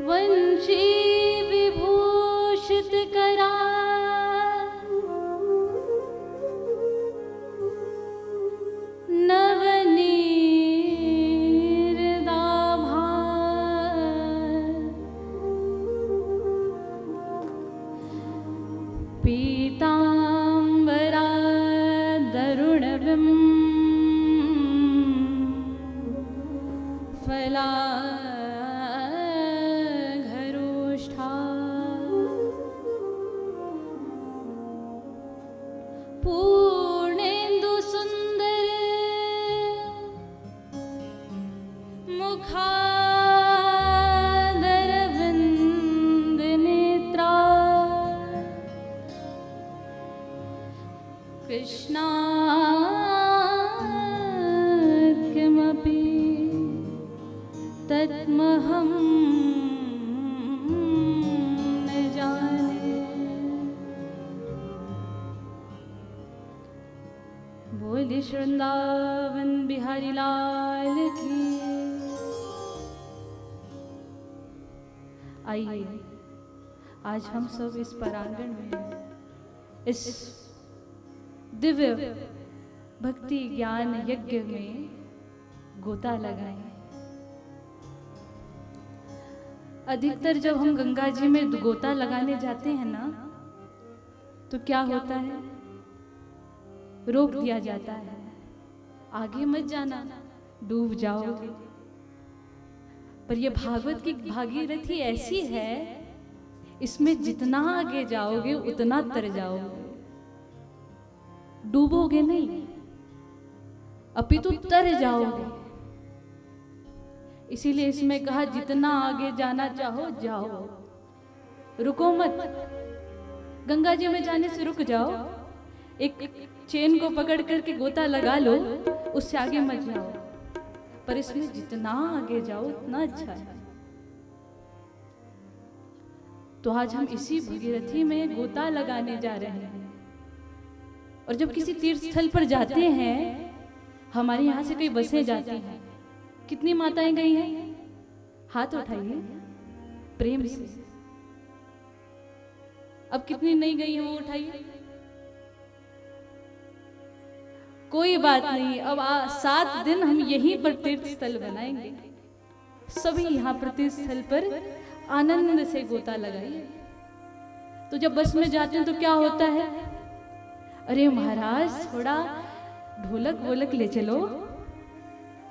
वंशी विभूषित करा नवनीरदाभा पीतांबरा दरुणबिं फला पूर्णेन्दु सुंदर मुखादरविंद नेत्रा कृष्णात् किमपि तत्महं न जाने। बोली वृंदावन बिहारी लाल की। आइए आज हम सब इस परांगण में इस दिव्य भक्ति ज्ञान यज्ञ में गोता लगाएं। अधिकतर जब हम गंगा जी में गोता लगाने जाते हैं ना, तो क्या होता है, रोक दिया जाता है, आगे मत जाना, डूब जाओगे। पर यह भागवत की भागीरथी ऐसी है, इसमें जितना आगे जाओगे उतना तर जाओगे, डूबोगे नहीं, अपितु तर जाओगे। इसीलिए इसमें कहा जितना आगे जाना चाहो जाओ, रुको मत। गंगा जी में जाने से रुक जाओ, एक चेन को पकड़ करके गोता लगा लो, उससे आगे मत जाओ। पर इसमें जितना आगे जाओ उतना अच्छा है। तो आज हम इसी भगीरथी में गोता लगाने जा रहे हैं। और जब किसी तीर्थ स्थल पर जाते हैं, हमारे यहाँ से कई बसें जाती हैं। कितनी माताएं गई हैं? हाथ उठाइए प्रेम से। अब कितनी नहीं गई हैं वो उठाइए। कोई बात नहीं, अब 7 दिन हम यहीं पर तीर्थ स्थल बनाएंगे। सभी यहाँ पर तीर्थ स्थल पर आनंद से गोता लगाइए। तो जब बस में जाते हैं तो क्या होता है, अरे महाराज थोड़ा ढोलक वोलक ले चलो,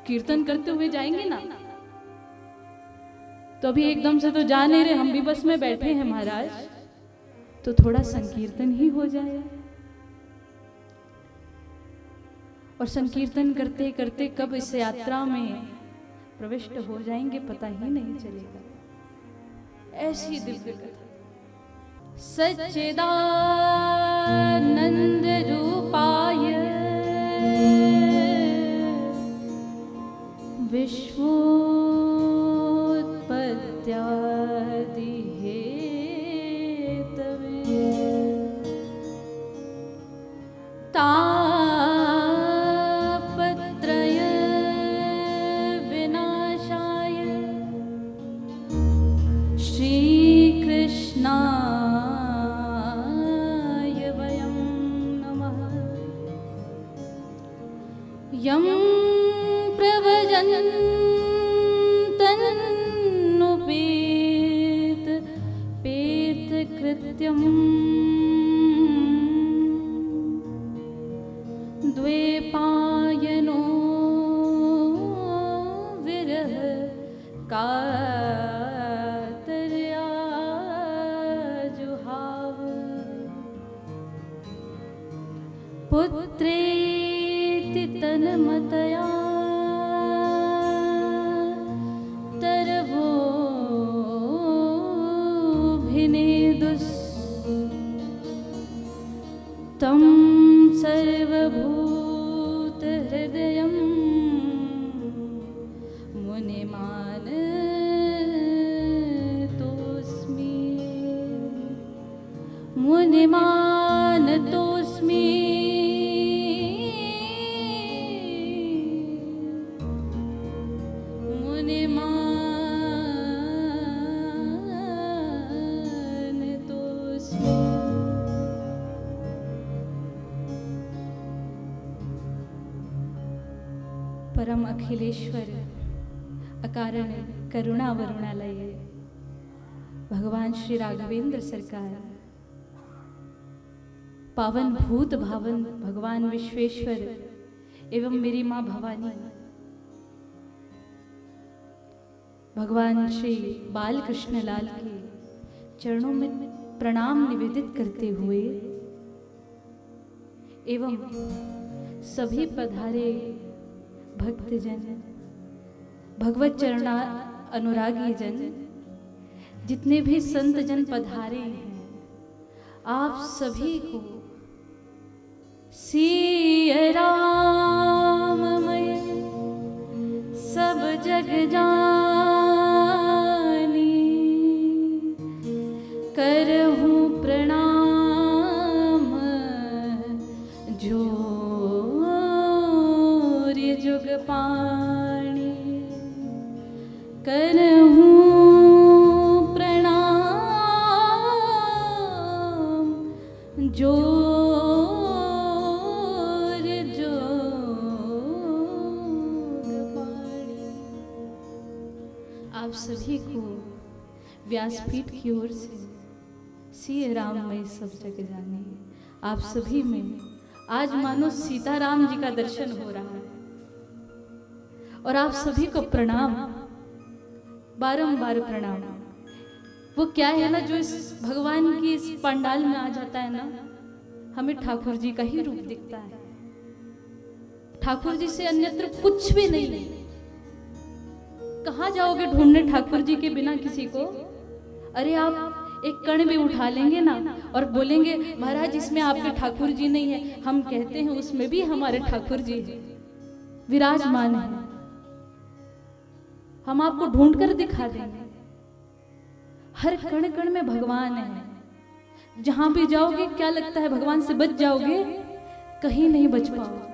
कीर्तन करते हुए जाएंगे ना। तो अभी एकदम से तो जा नहीं रहे, हम भी बस में बैठे हैं महाराज, तो थोड़ा संकीर्तन ही हो जाए। और संकीर्तन करते करते कब इस यात्रा में प्रविष्ट हो जाएंगे पता ही नहीं चलेगा। ऐसी दिव्य कथा। सच्चिदानंद रूपाय विश्वोत्पत्त्यादि हेतवे तापत्रय विनाशाय श्रीकृष्णाय वयं नमः। यं प्रव्रजन्तन्नुपेत पेतकृत्यम् द्वैपायनो विरह कातर्या जुहाव पुत्रेति तन्मतया तरवोभिनेदुस् तं सर्वभूतहृदयं मुनिमानतोऽस्मि मुनिमानतोऽस्मि। परम अखिलेश्वर अकारण करुणा वरुणालय भगवान श्री राघवेंद्र सरकार, पावन भूत भावन भगवान विश्वेश्वर एवं मेरी माँ भवानी, भगवान श्री बाल कृष्ण लाल के चरणों में प्रणाम निवेदित करते हुए एवं सभी पधारे भक्तजन, भगवत चरणा अनुरागी जन, जितने भी संत जन पधारे हैं, आप सभी को सिया राममय सब जग जानी, करहूं प्रणाम जोर जुग पाणी, करहूं प्रणाम जोर जुग पाणी। आप सभी को व्यासपीठ की ओर से सिया राममय सब जग जानी। आप सभी में आज मानो सीताराम जी का दर्शन हो रहा है और आप सभी को प्रणाम, बारंबार प्रणाम। वो क्या है ना, जो इस भगवान की इस पंडाल में आ जाता है ना, हमें ठाकुर जी का ही रूप दिखता है। ठाकुर जी से अन्यत्र कुछ भी नहीं। कहाँ जाओगे ढूंढने ठाकुर जी के बिना किसी को? अरे आप एक कण भी उठा लेंगे ना और बोलेंगे महाराज इसमें आपके ठाकुर जी नहीं है, हम कहते हैं उसमें भी हमारे ठाकुर जी विराजमान है। हम आपको ढूंढ कर दिखा देंगे। हर कण कण में भगवान है। जहां भी जाओगे क्या लगता है भगवान से बच जाओगे? कहीं नहीं बच पाओगे।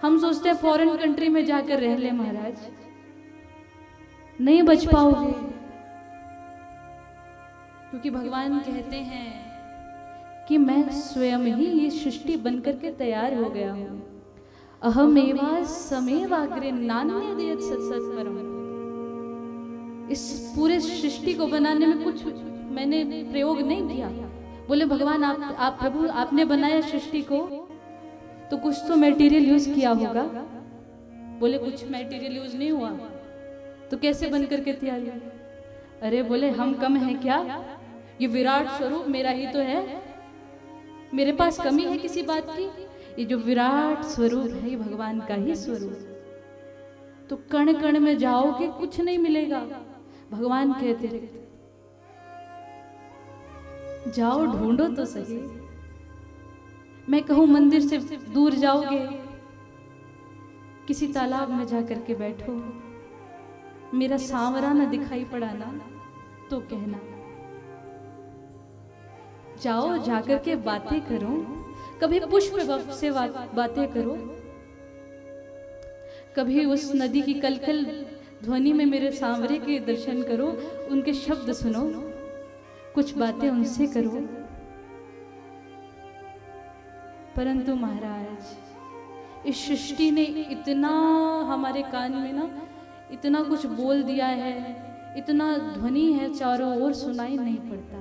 हम सोचते हैं फॉरेन कंट्री में जाकर रह ले महाराज, नहीं बच पाओगे, क्योंकि भगवान कहते हैं कि मैं स्वयं ही ये सृष्टि बनकर के तैयार हो गया हूं। अहमेवा समेवाग्रे नान्यदेयत सत्सत्परम। इस पूरे सृष्टि को बनाने में कुछ मैंने प्रयोग नहीं किया। बोले भगवान आप प्रभु आपने बनाया सृष्टि को तो कुछ तो मटेरियल यूज किया होगा। बोले कुछ मटेरियल यूज नहीं हुआ तो कैसे बन करके तैयार हुआ? अरे बोले हम कम है क्या? ये विराट स्वरूप मेरा ही तो है, मेरे पास कमी है किसी बात की? ये जो विराट स्वरूप है ये भगवान का ही स्वरूप। तो कण कण में जाओगे कुछ नहीं मिलेगा। भगवान कहते रहते जाओ ढूंढो तो सही। मैं कहूं मंदिर से दूर जाओगे, किसी तालाब में जाकर के बैठो, मेरा सांवरा न दिखाई पड़ा ना तो कहना। जाओ जाकर के बातें करो, कभी पुष्प से बातें करो, कभी उस नदी की कलकल ध्वनि में मेरे सांवरे के दर्शन करो, उनके शब्द सुनो, कुछ बातें उनसे करो। परंतु महाराज इस सृष्टि ने इतना हमारे कान में ना इतना कुछ बोल दिया है, इतना ध्वनि है चारों ओर, सुनाई नहीं पड़ता।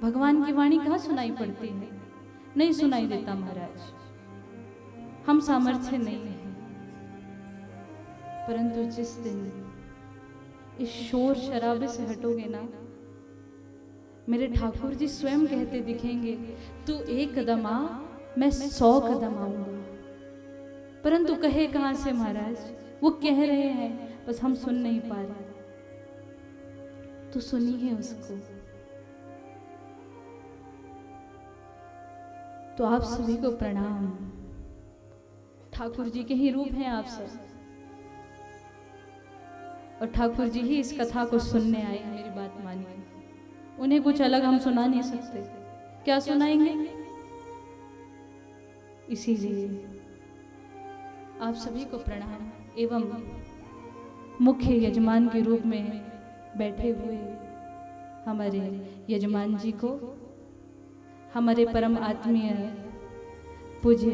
भगवान की वाणी कहाँ सुनाई पड़ती है? नहीं सुनाई देता महाराज। हम सामर्थ्य नहीं है। परंतु जिस दिन इस शोर शराबे से हटोगे ना, मेरे ठाकुर जी स्वयं कहते दिखेंगे तू एक कदम आ, मैं 100 कदम आऊंगा। परंतु कहे कहां से महाराज? वो कह रहे हैं बस हम सुन नहीं पा रहे। तो सुनिए उसको। तो आप सभी को प्रणाम। ठाकुर जी के ही रूप हैं आप सब, और ठाकुर जी ही इस कथा को सुनने आए। मेरी बात मानिए, उन्हें कुछ अलग हम सुना नहीं सकते। क्या सुनाएंगे? इसीलिए आप सभी को प्रणाम एवं मुख्य यजमान के रूप में बैठे हुए हमारे यजमान जी को, हमारे परम आत्मीय पूज्य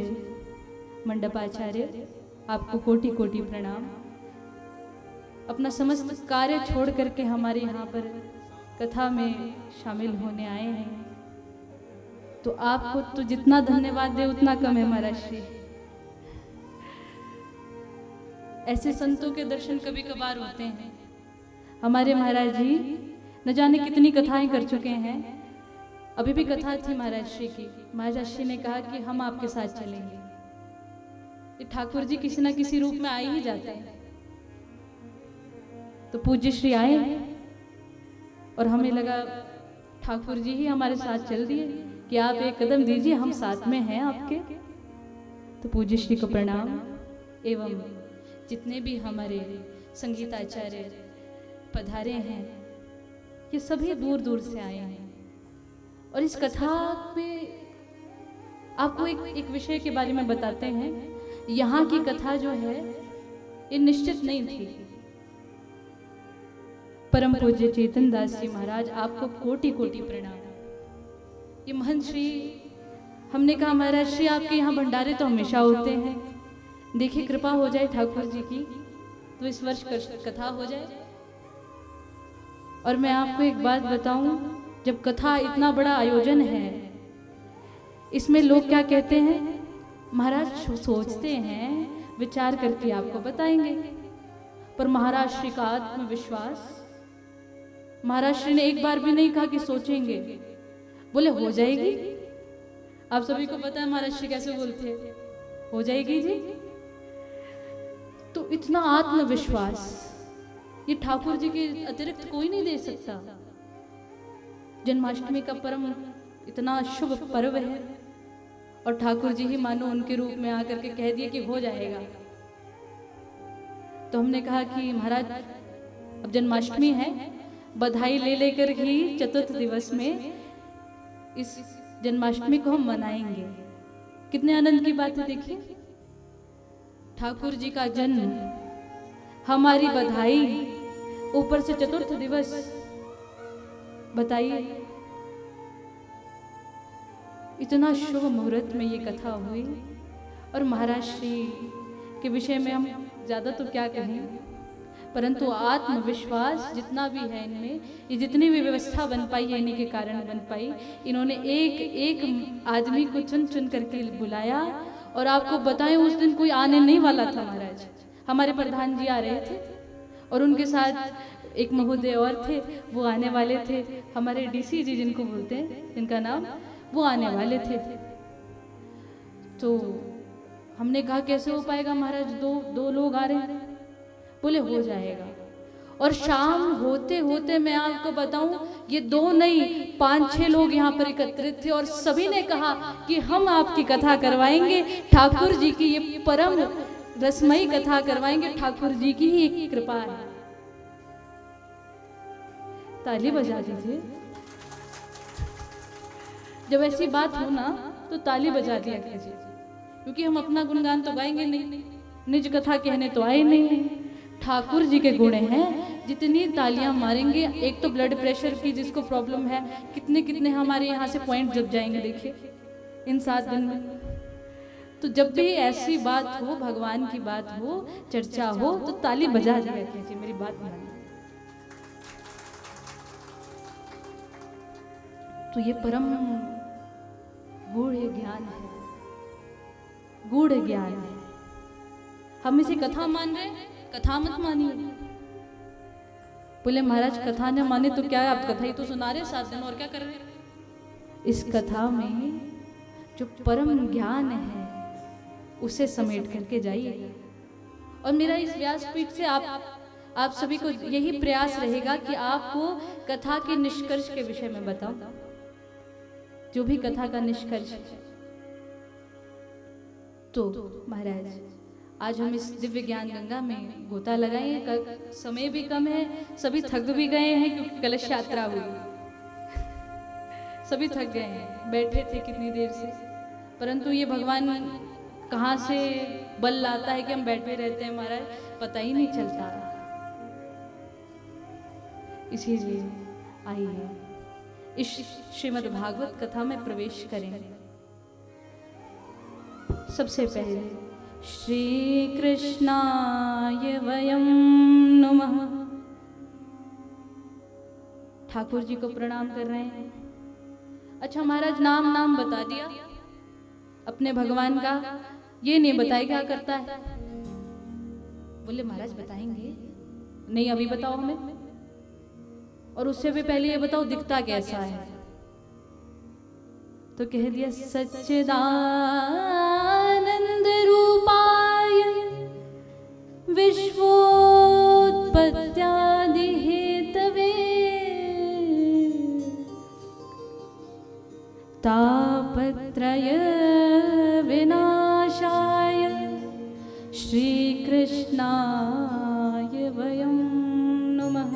मंडपाचार्य, आपको कोटि कोटि प्रणाम। अपना समस्त कार्य छोड़ करके हमारे यहाँ पर कथा में शामिल होने आए हैं, तो आपको तो जितना धन्यवाद दे उतना कम है महाराज श्री। ऐसे संतों के दर्शन कभी कभार होते हैं। हमारे महाराज जी न जाने कितनी कथाएं कर चुके हैं। अभी भी कथा थी महाराज श्री की। महाराज श्री ने कहा कि हम आपके साथ चलेंगे। ये ठाकुर जी किसी ना किसी रूप में आ ही जाते हैं। तो पूज्य श्री आए और हमें लगा ठाकुर जी ही हमारे साथ चल दिए कि आप एक कदम दीजिए, हम साथ में हैं आपके। तो पूज्य श्री को प्रणाम। एवं जितने भी हमारे संगीताचार्य पधारे हैं, ये सभी दूर दूर से आए हैं। और इस कथा में आपको एक विषय के बारे में बताते हैं। यहाँ की कथा जो है ये निश्चित नहीं थी। परम पूज्य चेतन दास जी महाराज, आपको कोटि कोटि प्रणाम। ये महंत श्री, हमने कहा महाराज श्री आपके यहाँ भंडारे तो हमेशा होते हैं, देखिए कृपा हो जाए ठाकुर जी की तो इस वर्ष कथा हो जाए। और मैं आपको एक बात बताऊं, जब कथा इतना बड़ा आयोजन है, इसमें लोग क्या कहते हैं, महाराज सोचते हैं विचार करके आपको बताएंगे। पर महाराज श्री का आत्मविश्वास, महाराज श्री ने एक बार भी नहीं कहा कि सोचेंगे, बोले हो जाएगी। आप सभी को पता है महाराज श्री कैसे बोलते हैं, हो जाएगी जी। तो इतना आत्मविश्वास ये ठाकुर जी के अतिरिक्त कोई नहीं दे सकता। जन्माष्टमी का परम इतना शुभ पर्व है और ठाकुर जी ही मानो उनके रूप में आकर के कह दिए कि हो जाएगा। तो हमने कहा कि महाराज अब जन्माष्टमी है, बधाई ले लेकर ही चतुर्थ दिवस में इस जन्माष्टमी को हम मनाएंगे। कितने आनंद की बात है। देखिए ठाकुर जी का जन्म, हमारी बधाई, ऊपर से चतुर्थ दिवस। बताइए इतना शुभ मुहूर्त में ये कथा हुई। और महाराज श्री के विषय में हम ज्यादा तो क्या कहें, परंतु आत्मविश्वास जितना भी है इनमें, ये जितनी भी व्यवस्था बन पाई है इन्हीं के कारण बन पाई। इन्होंने एक एक आदमी को चुन चुन करके बुलाया। और आपको बताएं उस दिन कोई आने नहीं वाला था महाराज। हमारे प्रधान जी आ रहे थे और उनके साथ एक महोदय और थे, वो आने वाले थे। हमारे डीसी जी जिनको बोलते हैं, जिनका नाम, वो आने वाले थे। तो हमने कहा कैसे हो पाएगा महाराज, दो लोग आ रहे हैं। बोले हो जाएगा। और शाम होते होते मैं आपको बताऊं, ये 2 नहीं 5-6 लोग यहाँ पर एकत्रित थे और सभी ने कहा कि हम आपकी कथा करवाएंगे। ठाकुर जी की ये परम रसमयी कथा करवाएंगे, ठाकुर जी की ही एक कृपा है। ताली बजा दीजिए। जब ऐसी बात हो ना तो ताली बजा दिया कीजिए, क्योंकि हम अपना गुणगान तो गाएंगे नहीं, निज कथा कहने तो आए नहीं। ठाकुर जी के गुण हैं, जितनी तालियां मारेंगे। एक तो ब्लड प्रेशर की जिसको प्रॉब्लम है, कितने कितने हमारे यहाँ से पॉइंट जब जाएंगे देखिए इन 7 दिन में। तो जब भी ऐसी बात हो, भगवान की बात हो, चर्चा हो, तो ताली बजा दिया कीजिए। मेरी बात मानिए। तो ये परम गूढ़ ज्ञान है, गूढ़ ज्ञान है। हम इसे कथा मान रहे, कथा मत मानिए। बोले महाराज कथा न माने तो क्या है, आप कथा ही तो सुना रहे 7 दिन, और क्या कर रहे। इस कथा में जो परम ज्ञान है उसे समेट करके जाइए। और मेरा इस व्यासपीठ से आप सभी को यही प्रयास रहेगा कि आपको कथा के निष्कर्ष के विषय में बताऊं, जो भी कथा का निष्कर्ष है। तो महाराज आज हम इस दिव्य ज्ञान गंगा में गोता लगाएं। समय भी कम है, सभी थक भी गए हैं क्योंकि कलश यात्रा हुई। सभी थक गए हैं, बैठे थे कितनी देर से, परंतु ये भगवान कहाँ से बल लाता है कि हम बैठे रहते हैं महाराज, पता ही नहीं चलता। इसीलिए आइए इस श्रीमद् भागवत कथा में प्रवेश करें। सबसे पहले श्री कृष्णाय वयं नमः। ठाकुर जी को प्रणाम कर रहे हैं। अच्छा महाराज, नाम बता दिया अपने भगवान का, ये नहीं बताया क्या करता है। बोले महाराज बताएंगे, नहीं अभी बताओ हमें, और उससे भी पहले ये बताओ दिखता कैसा है। तो कह दिया सच्चिदानंद रूपाय विश्वोत्पत्त्यादि हेतवे तापत्रय विनाशाय श्री कृष्णाय वयं नमः।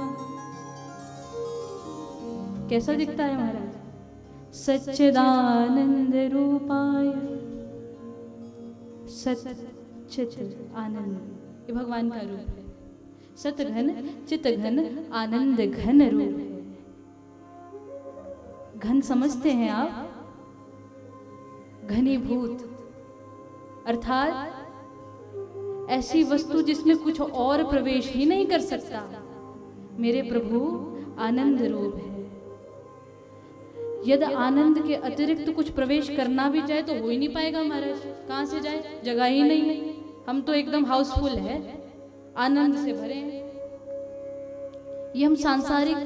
कैसा दिखता है महाराज? सच्चिदानंद रूपाय, सच्चित आनंद, ये भगवान का रूप है। सत घन चित घन आनंद घन रूप है। घन समझते हैं आप? घनीभूत अर्थात ऐसी वस्तु जिसमें कुछ और प्रवेश ही नहीं कर सकता। मेरे प्रभु आनंद रूप है। यदि आनंद के अतिरिक्त कुछ प्रवेश करना भी चाहे तो हो ही नहीं पाएगा महाराज। कहाँ से जाए? जगह ही नहीं है। हम तो एकदम हाउसफुल है, आनंद से भरे हैं। ये हम सांसारिक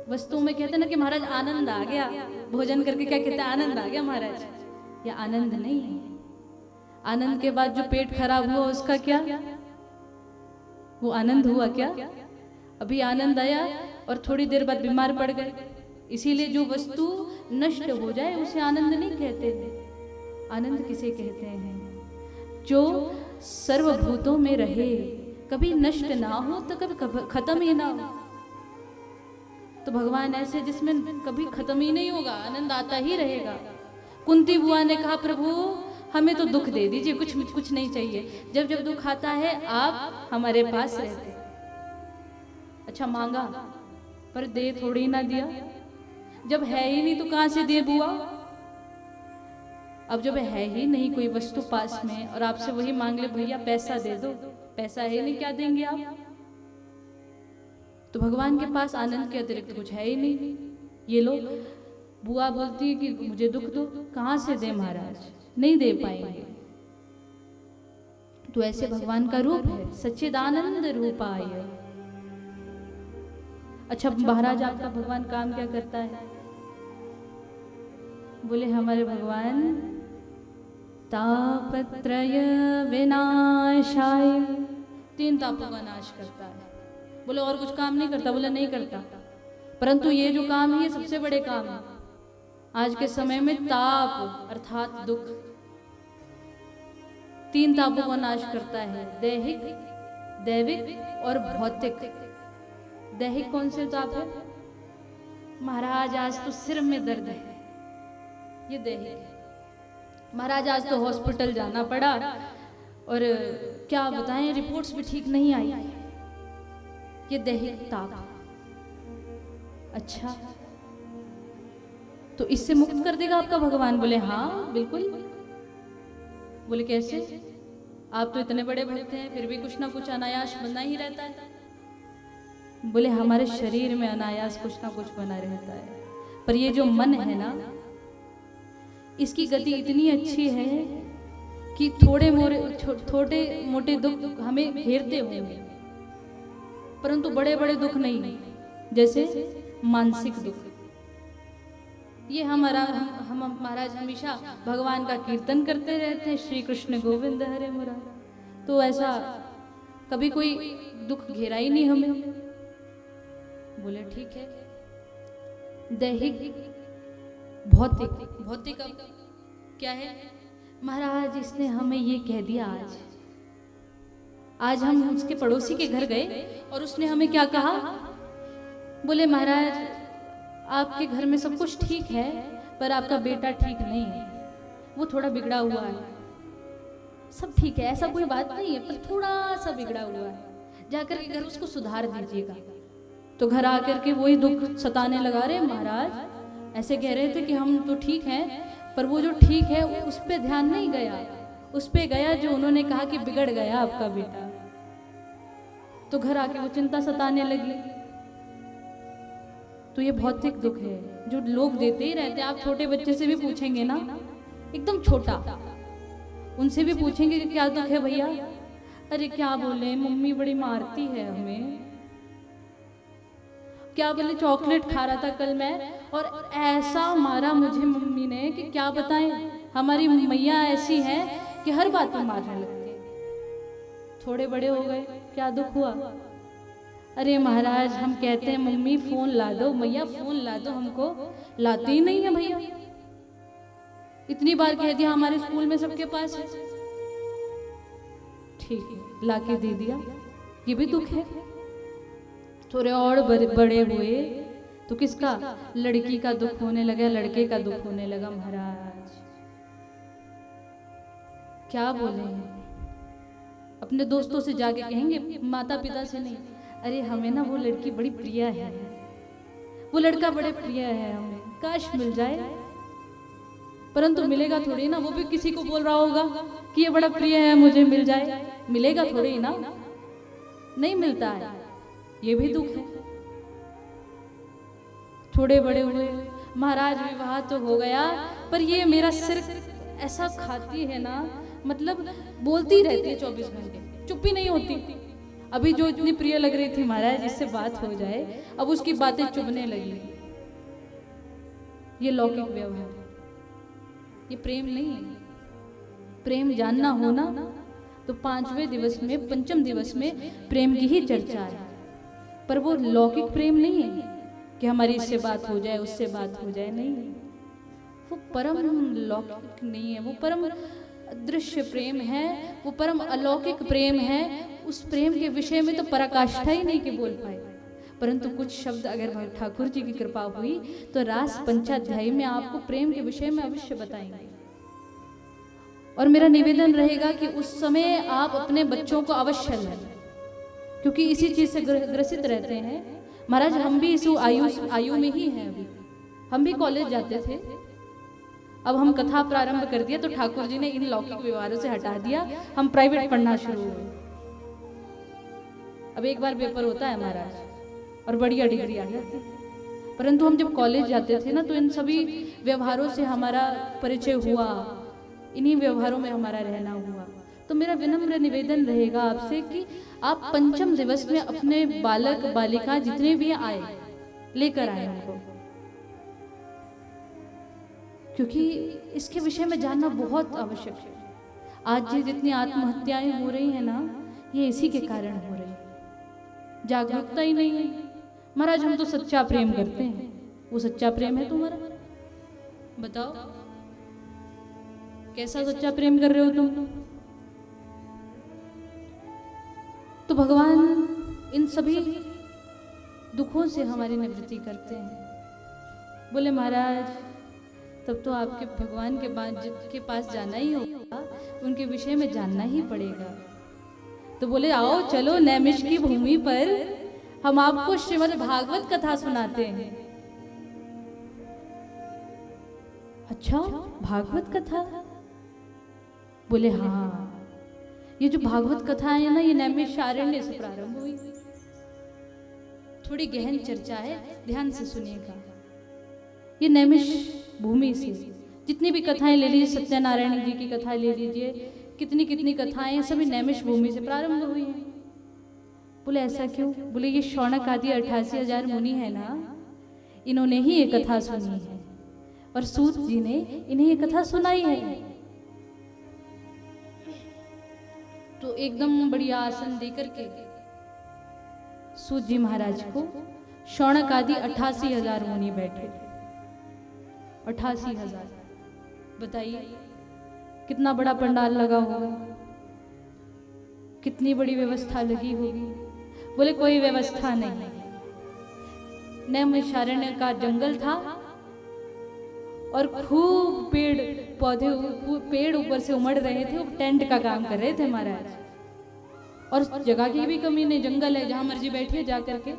वस्तुओं में कहते हैं ना कि महाराज आनंद आ गया, भोजन करके क्या कहते हैं? आनंद आ गया महाराज। यह आनंद नहीं है। आनंद के बाद जो पेट खराब हुआ उसका क्या? वो आनंद हुआ क्या? अभी आनंद आया और थोड़ी देर बाद बीमार पड़ गए। इसीलिए जो वस्तु नष्ट हो जाए उसे आनंद नहीं कहते हैं। आनंद किसे कहते हैं? जो सर्वभूतों में रहे, कभी नष्ट ना हो तो कभी खत्म ही ना हो। तो भगवान ऐसे जिसमें कभी खत्म ही नहीं होगा, आनंद आता ही रहेगा। कुंती बुआ ने कहा प्रभु हमें तो दुख दे दीजिए, कुछ नहीं चाहिए। जब जब दुख आता है आप हमारे पास रहते। अच्छा मांगा पर दे थोड़ी ना दिया। जब है ही नहीं तो कहां से दे बुआ? अब जब है ही नहीं कोई वस्तु पास में और आपसे वही मांग ले भैया पैसा दे दो, पैसा है नहीं, क्या देंगे आप? तो भगवान के पास आनंद के अतिरिक्त कुछ है ही नहीं। ये लोग बुआ बोलती है कि मुझे दुख दो, कहां से दे महाराज? नहीं दे पाएंगे। तो ऐसे भगवान का रूप है सच्चिदानंद रूपाय। अच्छा महाराज आपका भगवान काम क्या करता है? बोले हमारे भगवान तापत्रय विनाशाय, 3 तापों का नाश करता है। बोले और कुछ काम नहीं करता? बोले नहीं करता, परंतु ये जो काम है ये सबसे बड़े काम है। आज के समय में ताप अर्थात दुख, 3 तापों का नाश करता है, दैहिक, दैविक और भौतिक। दैहिक कौन से ताप है? महाराज आज तो सिर में दर्द है, ये दैहिक है। महाराज आज तो हॉस्पिटल जाना पड़ा और क्या बताएं रिपोर्ट्स भी ठीक नहीं आई, ये दैहिक ताप। अच्छा तो इससे मुक्त कर देगा आपका भगवान? बोले हाँ बिल्कुल। बोले कैसे? आप तो इतने बड़े भक्त हैं फिर भी कुछ ना कुछ अनायास बना ही रहता है। बोले हमारे शरीर में अनायास कुछ ना कुछ बना रहता है, पर ये जो मन है ना इसकी गति इतनी अच्छी है कि थोड़े मोटे दुख हमें घेरते होंगे, परंतु बड़े बड़े दुख नहीं, जैसे मानसिक दुख। ये हम महाराज हमेशा भगवान का कीर्तन करते रहते हैं, श्री कृष्ण गोविंद हरे मुरारी। तो ऐसा कभी कोई दुख घेरा ही नहीं हमें। बोले ठीक है। दैहिक, भौतिक। भौतिक क्या है? महाराज इसने हमें ये कह दिया। आज हम उसके पड़ोसी के घर गए और उसने हमें क्या कहा? बोले महाराज आपके घर में सब कुछ ठीक है पर आपका बेटा ठीक नहीं है, वो थोड़ा बिगड़ा हुआ है। सब ठीक है, ऐसा कोई बात नहीं है, पर थोड़ा सा बिगड़ा हुआ है, जाकर के घर उसको सुधार दीजिएगा। तो घर आकर के वही दुख सताने लगा रहे महाराज। ऐसे कह रहे थे कि हम तो ठीक हैं, पर वो जो ठीक है उस पर ध्यान नहीं गया, उस पे गया जो उन्होंने कहा कि बिगड़ गया आपका बेटा। तो घर आके वो चिंता सताने लगी। तो ये भौतिक दुख है जो लोग देते ही रहते हैं। आप छोटे बच्चे से भी पूछेंगे ना, एकदम छोटा, उनसे भी पूछेंगे कि क्या दुख है भैया, अरे क्या बोले मम्मी बड़ी मारती है हमें, क्या बोले चॉकलेट खा रहा था कल मैं और ऐसा मारा मुझे मम्मी ने कि क्या बताएं, हमारी मैया ऐसी है कि हर बात में मारने लगती है। थोड़े बड़े हो गए, क्या दुख हुआ, अरे महाराज हम कहते हैं मम्मी फोन ला दो, मैया फोन ला दो, हमको लाते ही नहीं है भैया। इतनी बार कह दिया हमारे स्कूल में सबके पास है, ठीक है लाके दे दिया, ये भी दुख है। थोड़े और बड़े हुए तो किसका, लड़की का दुख होने लगा, लड़के का दुख होने लगा। महाराज क्या बोले, अपने दोस्तों से जाके कहेंगे, माता पिता से नहीं, अरे हमें ना वो लड़की बड़ी प्रिय है, वो लड़का बड़े प्रिय है, हमें काश मिल जाए, परंतु मिलेगा थोड़ी ना। वो भी किसी को बोल रहा होगा कि ये बड़ा प्रिय है मुझे मिल जाए, मिलेगा थोड़ी ना, नहीं मिलता है, ये भी दुख है। थोड़े बड़े हुए, महाराज विवाह तो हो गया पर ये मेरा सिर ऐसा खाती है ना, मतलब बोलती रहती है 24 घंटे, चुप ही नहीं होती। अभी जो इतनी प्रिय लग रही थी महाराज इससे बात हो जाए, अब उसकी बातें चुभने लगी। ये लौकिक व्यवहार, ये प्रेम नहीं है। प्रेम जानना हो ना तो 5वें दिवस में, पंचम दिवस में प्रेम की ही चर्चा है, पर वो लौकिक प्रेम नहीं है कि हमारी इससे बात हो जाए उससे बात हो जाए, नहीं, वो परम लौकिक नहीं है, वो परम दृश्य प्रेम है, वो परम अलौकिक प्रेम है। उस प्रेम के विषय में तो पराकाष्ठा ही नहीं के बोल पाए, परंतु कुछ शब्द अगर ठाकुर जी की कृपा हुई तो रास पंचाध्यायी में आपको प्रेम के विषय में अवश्य बताएंगे। और मेरा निवेदन रहेगा कि उस समय आप अपने बच्चों को अवश्य लें, क्योंकि इसी चीज से ग्रसित रहते हैं। महाराज हम भी इस आयु में ही हैं, अभी हम भी कॉलेज जाते थे, अब हम कथा प्रारंभ कर दिया तो ठाकुर जी ने इन लौकिक व्यवहारों से हटा दिया, हम प्राइवेट पढ़ना शुरू हुए। अब एक बार पेपर होता है महाराज और बढ़िया डिग्री आ जाती है, परंतु हम जब कॉलेज जाते थे ना तो इन सभी व्यवहारों से हमारा परिचय हुआ, इन्हीं व्यवहारों में हमारा रहना हुआ। तो मेरा विनम्र निवेदन रहेगा आपसे कि आप पंचम दिवस में अपने बालक बालिका जितने भी आए लेकर आए उनको, क्योंकि इसके विषय में जानना बहुत आवश्यक है। आज ये जितनी आत्महत्याएं हो रही हैं ना, ये इसी के कारण हो रही है, जागरूकता ही नहीं है। महाराज हम तो सच्चा प्रेम करते हैं, वो सच्चा प्रेम है तुम्हारा, बताओ कैसा सच्चा प्रेम कर रहे हो तुम। तो भगवान इन सभी दुखों से हमारी निवृत्ति करते हैं। बोले महाराज तब तो आपके भगवान के पास जाना ही होगा, उनके विषय में जानना ही पड़ेगा। तो बोले आओ चलो नैमिष की भूमि पर हम आपको श्रीमद् भागवत कथा सुनाते हैं। अच्छा भागवत कथा, बोले हाँ, ये जो भागवत कथा है ना ये नैमिषारण्य से प्रारंभ हुई। थोड़ी गहन चर्चा है, ध्यान से सुनिएगा। ये नैमिष भूमि से जितनी भी कथाएं ले लीजिए, सत्यनारायण जी की कथा ले लीजिए, कितनी कितनी कथाएं सभी नैमिष भूमि से प्रारंभ हुई हैं। बोले ऐसा क्यों, बोले ये शौनक आदि 88,000 मुनि है ना, इन्होंने ही ये कथा सुनी है और सूत जी ने इन्हें ये कथा सुनाई है। तो एकदम बढ़िया आसन देकर के सूत जी महाराज को शौनक आदि 88,000 मुनि बैठे। 88,000, बताइए कितना बड़ा पंडाल लगा होगा, कितनी बड़ी व्यवस्था लगी होगी। बोले कोई व्यवस्था नहीं, नैमिषारण्य का जंगल था और खूब पेड़ पौधे, पेड़ ऊपर से उमड़ रहे थे, वो टेंट का काम कर रहे थे महाराज। और जगह की भी कमी नहीं, जंगल है, जहां मर्जी बैठिए जा करके।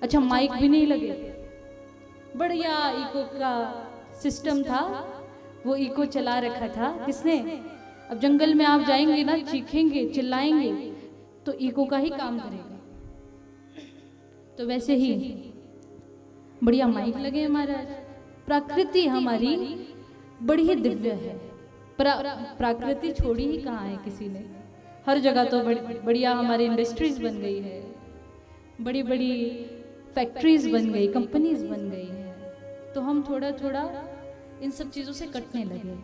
अच्छा माइक भी नहीं लगे, बढ़िया इको का सिस्टम था वो इको चला रखा था। किसने? अब जंगल में आप जाएंगे ना, चीखेंगे चिल्लाएंगे तो इको का ही काम करेगा। तो वैसे ही बढ़िया माइक लगे महाराज। प्रकृति हमारी बड़ी ही दिव्य है। प्रकृति छोड़ी ही कहाँ है किसी ने। हर जगह तो बढ़िया हमारी इंडस्ट्रीज बन गई है, बड़ी बड़ी फैक्ट्रीज बन गई, कंपनीज बन गई है। तो हम थोड़ा थोड़ा इन सब चीज़ों से कटने लगे।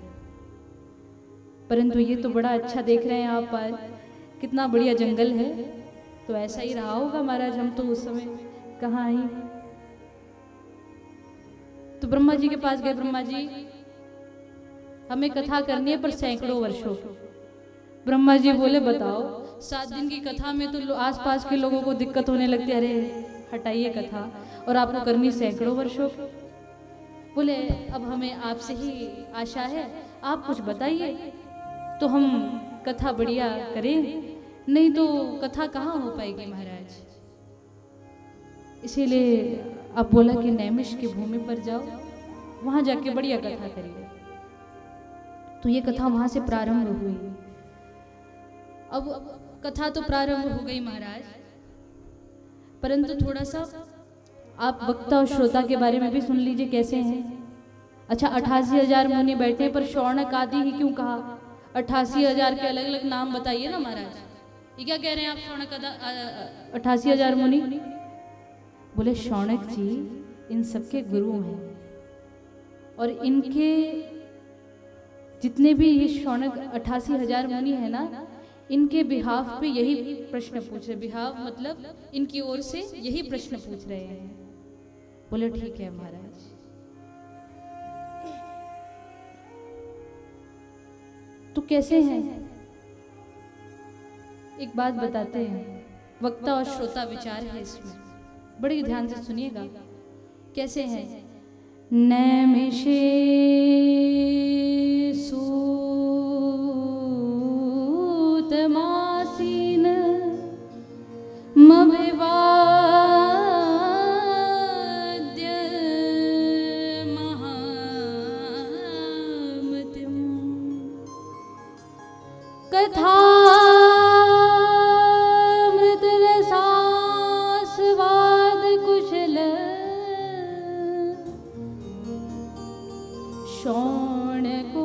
परंतु ये तो बड़ा अच्छा देख रहे हैं आप पर, कितना बढ़िया जंगल है। तो ऐसा ही रहा होगा महाराज, हम तो उस समय कहाँ आई। तो ब्रह्मा जी के पास गए। ब्रह्मा जी हमें कथा करनी है पर सैकड़ों वर्षों। ब्रह्मा जी बोले बताओ। 7 दिन की कथा में तो आसपास के लोगों को दिक्कत होने लगती है, अरे हटाइए कथा, और आपको करनी सैकड़ों वर्षों। बोले अब हमें आपसे ही आशा है, आप कुछ बताइए तो हम कथा बढ़िया करें, नहीं तो कथा कहाँ हो पाएगी महाराज। इसीलिए आप बोला कि नैमिष की भूमि पर जाओ, वहां जाके बढ़िया कथा करिए। तो ये कथा वहां से प्रारंभ हुई। अब कथा तो प्रारंभ हो गई महाराज, परंतु थोड़ा सा आप वक्ता और श्रोता के बारे में भी सुन लीजिए कैसे हैं। अच्छा, 88,000 मुनि बैठे पर शौनक आदि ही क्यों कहा? 88,000 के अलग अलग नाम बताइए ना महाराज। ये क्या कह रहे हैं आप? शौनक 88,000 मुनि। बोले शौनक जी इन सबके गुरु हैं, और इनके जितने भी ये शौनक 88,000 मुनि है ना, इनके बिहाफ पे यही प्रश्न पूछ रहे। बिहाफ मतलब इनकी ओर से यही प्रश्न पूछ रहे हैं। बोले ठीक है महाराज। तो कैसे हैं? एक बात बताते हैं, वक्ता और श्रोता विचार है इसमें, बड़ी ध्यान से सुनिएगा। कैसे हैं? नैमिषे सूतमासीन मविवाद्य महामतिम कथा शौनको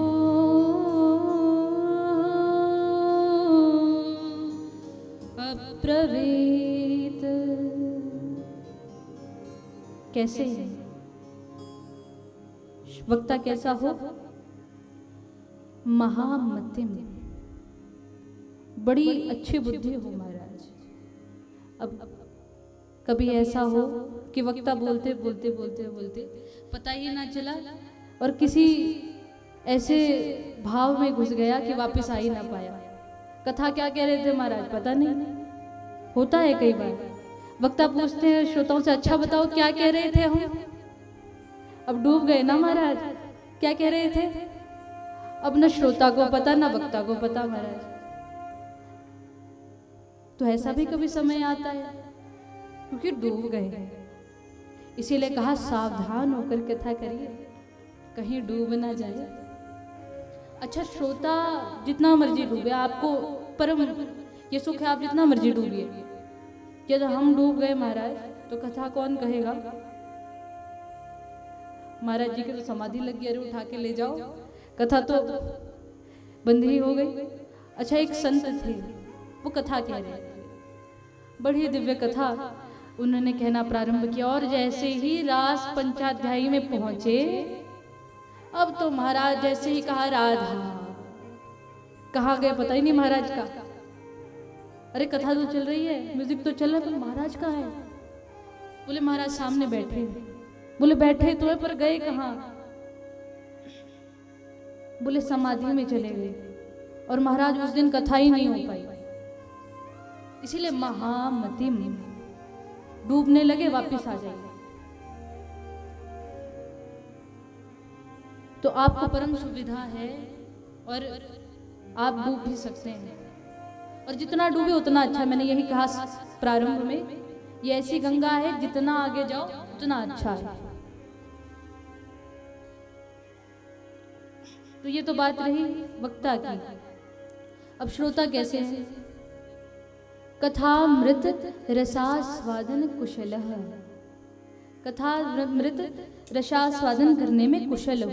अप्रवीत। कैसे है वक्ता? कैसा हो? महामतिम, बड़ी अच्छी बुद्धि हो महाराज। अब कभी ऐसा हो कि वक्ता बोलते बोलते बोलते बोलते पता ही ना चला और किसी ऐसे भाव में घुस गया कि वापस आ ही ना पाया। कथा क्या कह रहे थे महाराज पता नहीं। होता है कई बार, वक्ता पूछते हैं श्रोताओं से, अच्छा बताओ क्या कह रहे थे हम? अब डूब गए ना महाराज, क्या कह रहे थे? अब न श्रोता को पता न वक्ता को पता महाराज। तो ऐसा भी कभी समय आता है क्योंकि डूब गए। इसीलिए कहा सावधान होकर कथा करिए, कहीं डूब ना जाए। अच्छा, श्रोता जितना मर्जी डूबे, आपको परम ये सुख है, आप जितना मर्जी डूबिए। यदि हम डूब गए महाराज तो कथा कौन कहेगा? महाराज जी की तो समाधि लग गई, अरे उठा के ले जाओ, कथा तो बंद ही हो गई। अच्छा, एक संत थे, वो कथा कह रहे थे, बड़ी दिव्य कथा उन्होंने कहना प्रारंभ किया। और जैसे ही रास पंचाध्यायी में पहुंचे, अब तो महाराज जैसे ही कहा राधा, कहाँ गए पता ही नहीं महाराज का। अरे कथा तो चल रही है, म्यूजिक तो चल रहा है, पर महाराज कहाँ है? बोले महाराज सामने बैठे। बोले बैठे तो है पर गए कहाँ? बोले समाधि में चले गए। और महाराज उस दिन कथा ही नहीं हो पाई। इसीलिए महामतिम, डूबने लगे वापिस आ जाइए। तो आपको परम सुविधा है और आप डूब भी सकते हैं, और जितना डूबे उतना अच्छा। मैंने यही कहा प्रारंभ में, ये ऐसी गंगा है जितना आगे जाओ उतना अच्छा है। तो ये तो बात रही वक्ता की। अब श्रोता कैसे है? कथामृत रसास्वादन कुशलः, कथामृत रसास्वादन करने में कुशल हो,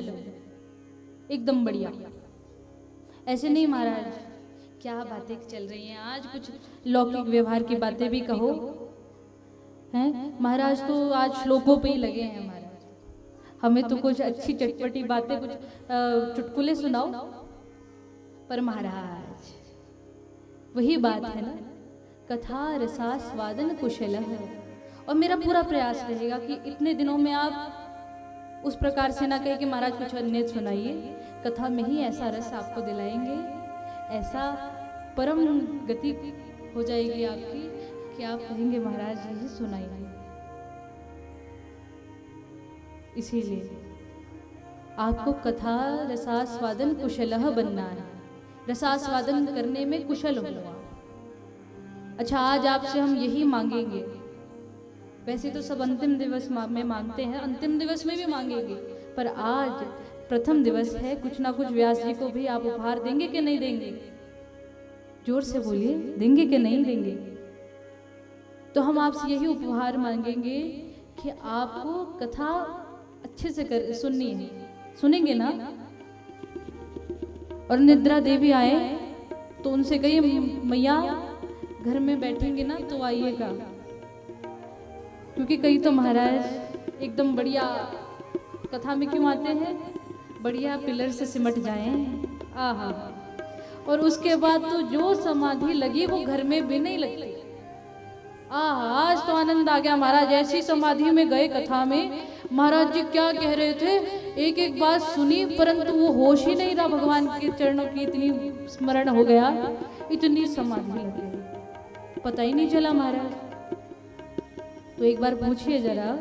एकदम बढ़िया। ऐसे नहीं महाराज, क्या बातें चल रही हैं आज, कुछ लौकिक व्यवहार की बातें भी कहो हैं महाराज। तो आज श्लोकों पे ही लगे हैं महाराज, हमें तो कुछ अच्छी चटपटी बातें, कुछ चुटकुले सुनाओ। पर महाराज वही बात है ना, कथा रसास्वादन कुशलः। और मेरा पूरा प्रयास रहेगा कि इतने दिनों में आप उस प्रकार से ना कहे कि महाराज कुछ अन्य सुनाइए, कथा में ही ऐसा रस आपको दिलाएंगे, ऐसा परम गति हो जाएगी आपकी कि आप कहेंगे महाराज यही सुनाइए। इसीलिए आपको कथा रसास्वादन कुशलः बनना है, रसास्वादन करने में कुशल होना। अच्छा, आज आपसे हम यही मांगेंगे। वैसे तो सब अंतिम दिवस में मांगते हैं, अंतिम दिवस में भी मांगेंगे, पर आज प्रथम दिवस है, कुछ ना कुछ व्यास जी को भी आप उपहार देंगे कि नहीं देंगे? जोर से बोलिए, देंगे कि नहीं देंगे? तो हम आपसे यही उपहार मांगेंगे कि आपको कथा अच्छे से सुननी है। सुनेंगे ना? और निद्रा देवी आए तो उनसे कहिए मैया घर में बैठेंगे ना तो आइएगा, क्योंकि कई तो महाराज एकदम बढ़िया कथा में क्यों आते हैं, बढ़िया पिलर से सिमट जाएं, आहा, और उसके बाद तो जो समाधि लगी वो घर में भी नहीं लगती। आहा, आज तो आनंद आ गया महाराज, ऐसी समाधि में गए कथा में, महाराज जी क्या कह रहे थे, एक एक बात सुनी, परंतु वो होश ही नहीं रहा, भगवान के चरणों की इतनी स्मरण हो गया, इतनी समाधि लगी, पता ही नहीं चला महाराज। तो एक बार पूछिए जरा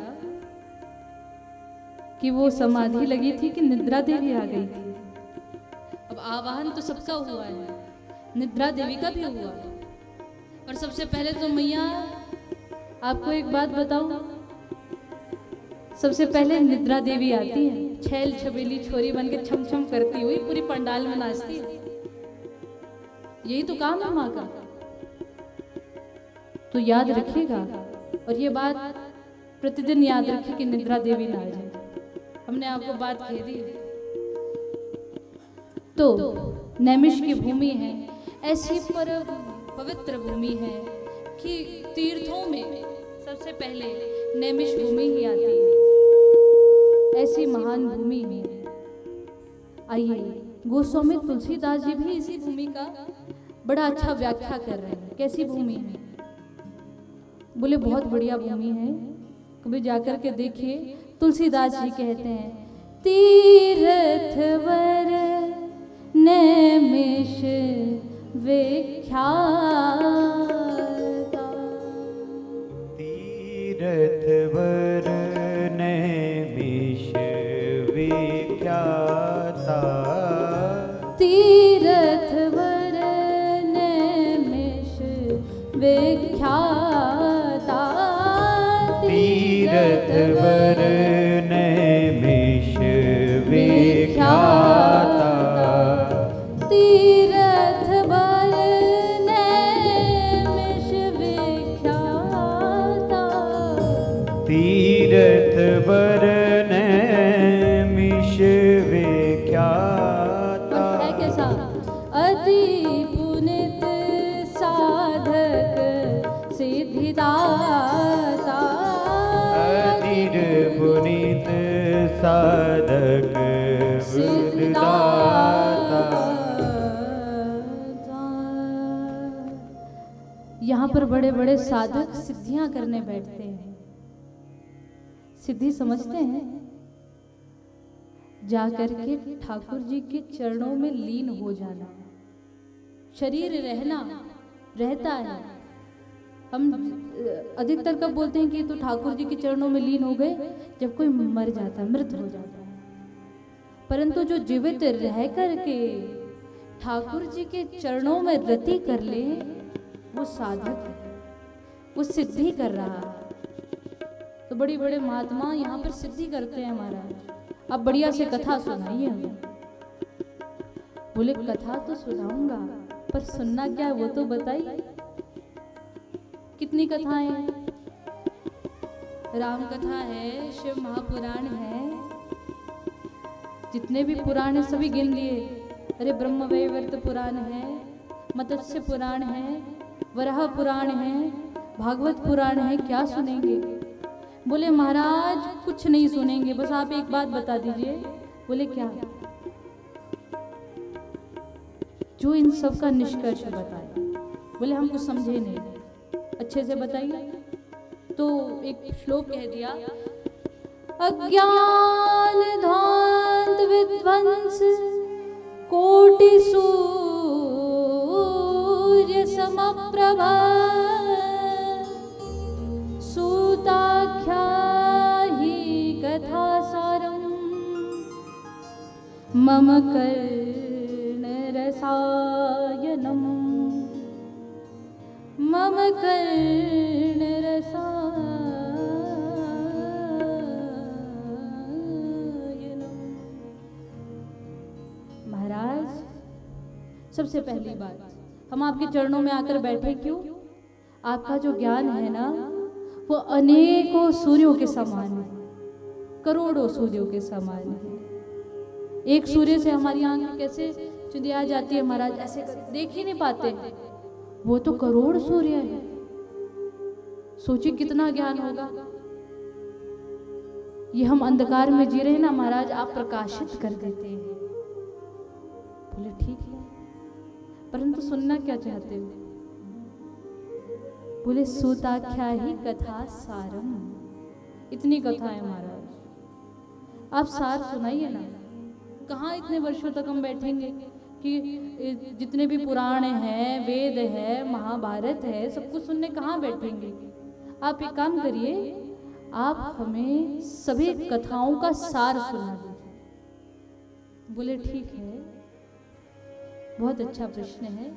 कि वो समाधि लगी थी कि निद्रा देवी आ गई थी? अब आवाहन तो सबका हुआ है, निद्रा देवी का भी हुआ है। और सबसे पहले तो मैया आपको एक बात बताऊं, सबसे पहले निद्रा देवी आती है, छैल छबीली छोरी बन के छम छम करती हुई पूरी पंडाल में नाचती है। यही तो काम है माँ का, तो याद रखिएगा। और ये बात प्रतिदिन याद रखिए कि निद्रा देवी ना आ जाए। हमने आपको बात कह दी। तो नैमिष की भूमि है, ऐसी पर पवित्र भूमि है कि तीर्थों में सबसे पहले नैमिष भूमि ही आती है, ऐसी महान भूमि है। आइए, गोस्वामी तुलसीदास जी भी इसी भूमि का बड़ा अच्छा व्याख्या कर रहे हैं। कैसी भूमि है? बोले बहुत बढ़िया भूमि है, कभी जाकर के देखिए। तुलसीदास जी कहते हैं, तीर्थवर नैमिष विख्याता, तीर्थवर नैमिष विख्याता, तीर्थवर नैमिष विख्याता, तीर्थवर नैमिष विख्याता, तीर्थवर नैमिष विख्याता, तीर्थवर नैमिष विख्याता। है कैसा? अति पुनित साधक सिद्धिदाता, पुनीत साधक सिद्धिदाता। यहाँ पर बड़े बड़े साधक सिद्धियां करने बैठते हैं। सिद्धि समझते हैं? जाकर के ठाकुर जी के चरणों में लीन हो जाना। शरीर रहता है, हम अधिकतर कब बोलते हैं कि तो ठाकुर जी के चरणों में लीन हो गए, जब कोई मर जाता है, मृत हो जाता है। परंतु जो जीवित रह करके ठाकुर जी के चरणों में रति कर ले, वो साधक है, वो सिद्धि कर रहा है। तो बड़ी बड़े महात्मा यहाँ पर सिद्धि करते हैं महाराज। अब बढ़िया से कथा सुनाइए हमें। बोले कथा तो सुनाऊंगा, पर सुनना क्या है वो तो बताइए। कितनी कथाएं हैं? राम कथा है, शिव महापुराण है, जितने भी पुराण है सभी गिन लिए। अरे ब्रह्मवैवर्त पुराण है, मत्स्य पुराण है, वराह पुराण है, भागवत पुराण है, क्या सुनेंगे? बोले महाराज कुछ नहीं सुनेंगे, बस आप एक बात बता दीजिए। बोले क्या? जो इन सब का निष्कर्ष बताए। बोले हम कुछ समझे नहीं, अच्छे से बताइए। तो एक श्लोक कह दिया, अज्ञान ध्वांत विध्वंस कोटि सूर्य समप्रभा सूताख्या ही कथा सारम मम कर्ण रसायनम मम कर्ण रसायनम। महाराज सबसे पहली बात, हम आपके चरणों में आकर बैठे क्यों? आपका जो ज्ञान है ना वो अनेकों सूर्यों के समान है, करोड़ों सूर्यों के समान है। एक सूर्य से हमारी आंख कैसे चुंधिया जाती है महाराज, ऐसे देख ही नहीं पाते, वो तो करोड़ सूर्य है। सोचिए कितना ज्ञान होगा। ये हम अंधकार में जी रहे हैं ना महाराज, आप प्रकाशित कर देते हैं। बोले ठीक है, परंतु सुनना क्या चाहते हो? बोले सूताख्या ही कथा सारम। इतनी कथा है महाराज, आप सार सुनाइए ना। कहाँ इतने वर्षों तक हम बैठेंगे कि जितने भी पुराण हैं, वेद है, महाभारत है, सब कुछ सुनने कहाँ बैठेंगे? आप एक काम करिए, आप हमें सभी कथाओं का सार सुना दीजिए। बोले ठीक है, बहुत अच्छा प्रश्न है।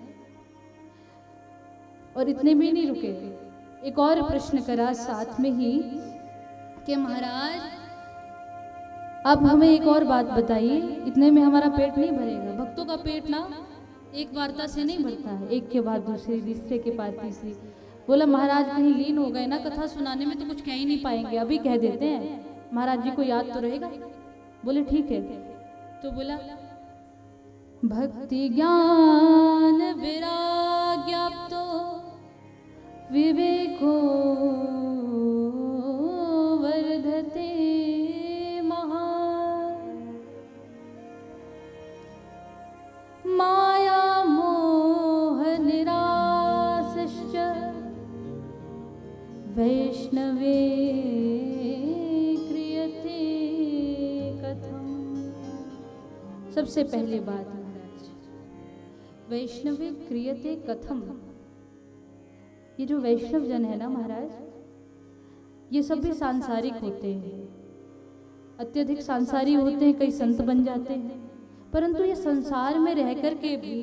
और इतने में नहीं रुके, एक और प्रश्न करा साथ में ही कि महाराज अब हमें एक और बात बताइए, इतने में हमारा पेट नहीं भरेगा। भक्तों का पेट ना एक वार्ता से नहीं भरता है, एक के बाद दूसरी, तीसरे के बाद तीसरी। बोला महाराज कहीं लीन हो गए ना कथा सुनाने में तो कुछ कह ही नहीं पाएंगे, अभी कह देते हैं, महाराज जी को याद तो रहेगा। बोले ठीक है। तो बोला भक्ति ज्ञान विराग्याप्तो विवेको वर्धते माया मोह निरासश्च वैष्णवे क्रियते कथम। सबसे पहली बात महाराज, वैष्णवे क्रियते कथम। ये जो वैष्णव जन है ना महाराज, ये सब भी सांसारिक होते हैं, अत्यधिक सांसारी होते हैं, कई संत बन जाते हैं, परंतु ये संसार में रह करके भी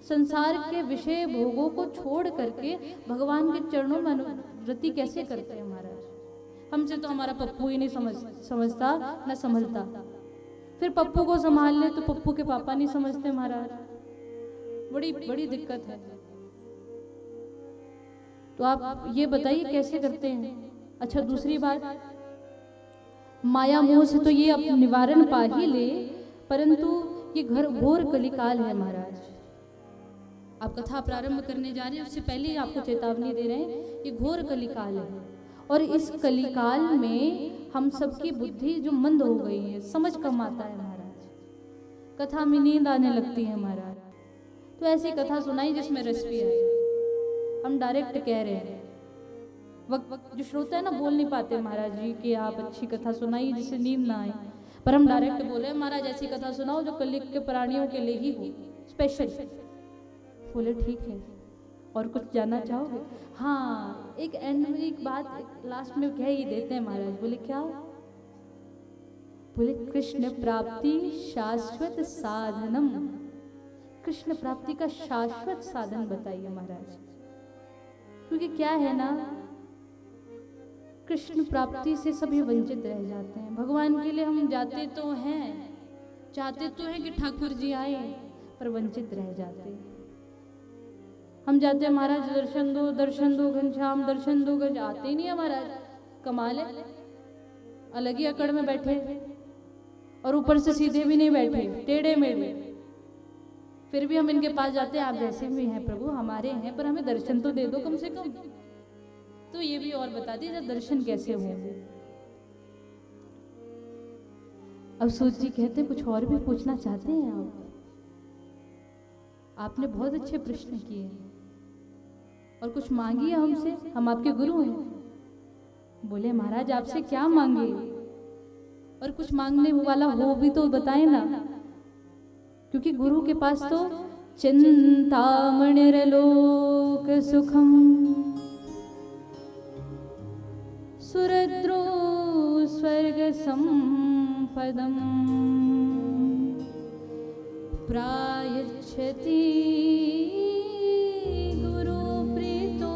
संसार के विषय भोगों को छोड़ करके भगवान के चरणों में अनुरति कैसे करते हैं महाराज? हमसे तो हमारा पप्पू ही नहीं समझता न संभलता, फिर पप्पू को संभाल ले तो पप्पू के पापा नहीं समझते महाराज, बड़ी बड़ी दिक्कत है। तो आप ये बताइए कैसे करते हैं? अच्छा दूसरी बात, माया मोह से तो ये अपना निवारण पा ही ले, परंतु ये घोर कलिकाल है महाराज। आप कथा प्रारंभ करने जा रहे हैं उससे पहले ही आपको चेतावनी दे रहे हैं, ये घोर कलिकाल है। और इस कलिकाल में हम सबकी बुद्धि जो मंद हो गई है, समझ कम आता है महाराज, कथा में नींद आने लगती है महाराज। तो ऐसी कथा सुनाई जिसमें रस भी आए। हम डायरेक्ट कह रहे हैं, वक्त जो श्रोता है ना बोल नहीं पाते महाराज जी कि आप अच्छी कथा सुनाइए जिससे नींद ना आए, पर हम डायरेक्ट बोले महाराज ऐसी कथा सुनाओ जो कलयुग के प्राणियों के लिए ही हो, स्पेशल। बोले ठीक है, और कुछ जानना चाहोगे? हाँ, एक एंड में एक बात लास्ट में कह ही देते हैं महाराज। बोले क्या? बोले कृष्ण प्राप्ति शाश्वत साधनम। कृष्ण प्राप्ति का शाश्वत साधन बताइए महाराज। क्योंकि क्या है ना, कृष्ण प्राप्ति से सभी वंचित रह जाते हैं। भगवान के लिए हम जाते तो हैं, चाहते तो हैं कि ठाकुर जी आए, पर वंचित रह जाते हैं। हम जाते हैं महाराज दर्शन दो घनश्याम, दर्शन दो गज, आते ही नहीं है महाराज। कमाल है, अलग ही अकड़ में बैठे और ऊपर से सीधे भी नहीं बैठे, टेढ़े मेढ़े। फिर भी हम इनके पास जाते हैं, आप जैसे भी हैं प्रभु हमारे हैं, पर हमें दर्शन तो दे दो कम से कम। तो ये भी और बता दीजिए दर्शन कैसे होंगे। अब सूत जी कहते कुछ और भी पूछना चाहते हैं आप? आपने बहुत अच्छे प्रश्न किए और कुछ मांगिए हमसे, हम आपके गुरु हैं। बोले महाराज आपसे क्या मांगे, और कुछ मांगने वाला हो भी तो बताए ना, क्योंकि गुरु के पास तो चिंतामणिर्लोक सुखम सुरद्रो स्वर्ग संपदम प्रायच्छति गुरु प्रीतो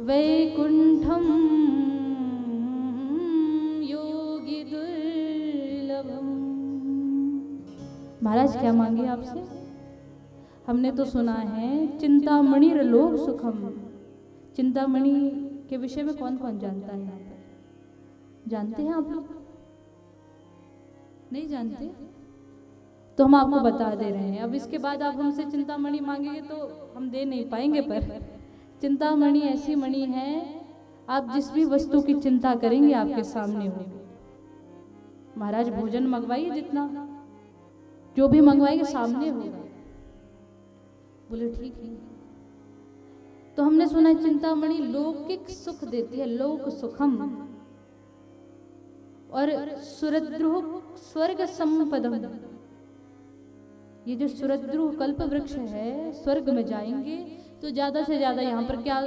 वैकुंठम योगी दुर्लभम। महाराज क्या मांगे आपसे? हमने तो सुना है चिंतामणि लोक सुखम। चिंतामणि के विषय में कौन कौन जानता है यहाँ पर? जानते हैं आप लोग? नहीं जानते? तो हम आपको बता दे रहे हैं। अब इसके बाद आप हमसे चिंतामणि मांगेंगे तो हम दे नहीं पाएंगे, पर चिंतामणि ऐसी मणि है, आप जिस भी वस्तु की चिंता करेंगे आपके सामने होगी। महाराज भोजन मंगवाइए, जितना जो भी मंगवाइए सामने होगा। बोले ठीक है। तो हमने सुना है चिंतामणि लौकिक सुख देती है, लोक सुखम, और सुरद्रुह स्वर्ग संपदम। ये जो सुरद्रुह कल्प वृक्ष है, स्वर्ग में जाएंगे तो ज्यादा से ज्यादा यहाँ पर क्या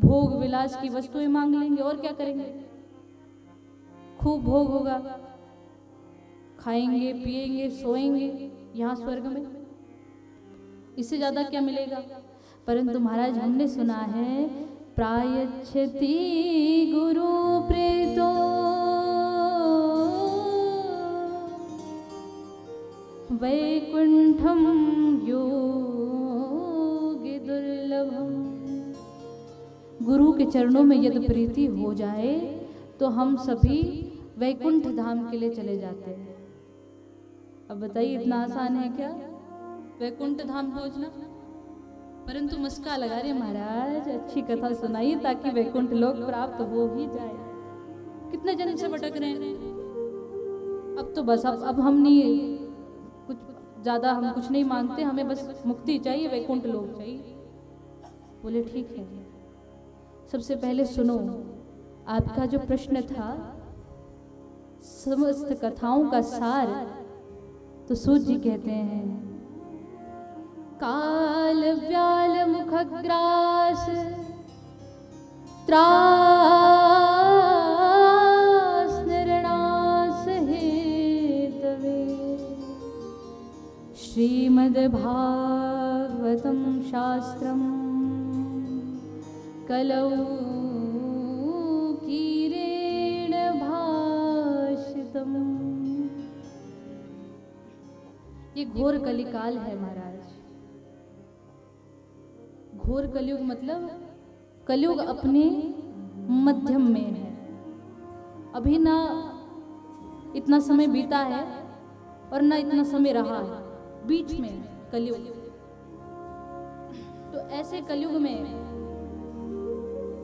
भोग विलास की वस्तुएं मांग लेंगे, और क्या करेंगे? खूब भोग होगा, खाएंगे पिएंगे सोएंगे यहाँ स्वर्ग में, इससे ज्यादा क्या मिलेगा? परंतु महाराज हमने सुना है प्रायच्छति गुरु प्रीतो वैकुंठम योगी दुर्लभम। गुरु के चरणों में यदि प्रीति हो जाए तो हम सभी वैकुंठ धाम के लिए चले जाते हैं। अब बताइए इतना आसान है क्या वैकुंठ धाम पहुंचना? परंतु मस्का लगा रहे महाराज, अच्छी कथा सुनाइए ताकि वैकुंठ लोक प्राप्त हो ही जाए। कितने जन्म से भटक रहे हैं। अब तो बस अब हम नहीं कुछ ज्यादा, हम कुछ नहीं मांगते, हमें बस मुक्ति चाहिए, वैकुंठ लोक चाहिए। बोले ठीक है। सबसे पहले सुनो, आपका जो प्रश्न था समस्त कथाओं का सार, तो सूत जी कहते हैं काल व्याल मुखग्रास त्रास निर्णास हेतवे श्रीमद्भागवतं शास्त्रम् कलौ कीरेण भाषितम्। ये घोर कलिकाल है महाराज। घोर कलयुग मतलब कलयुग अपने मध्यम में है। अभी ना इतना समय बीता है और ना इतना समय रहा है, बीच में कलयुग। तो ऐसे कलयुग में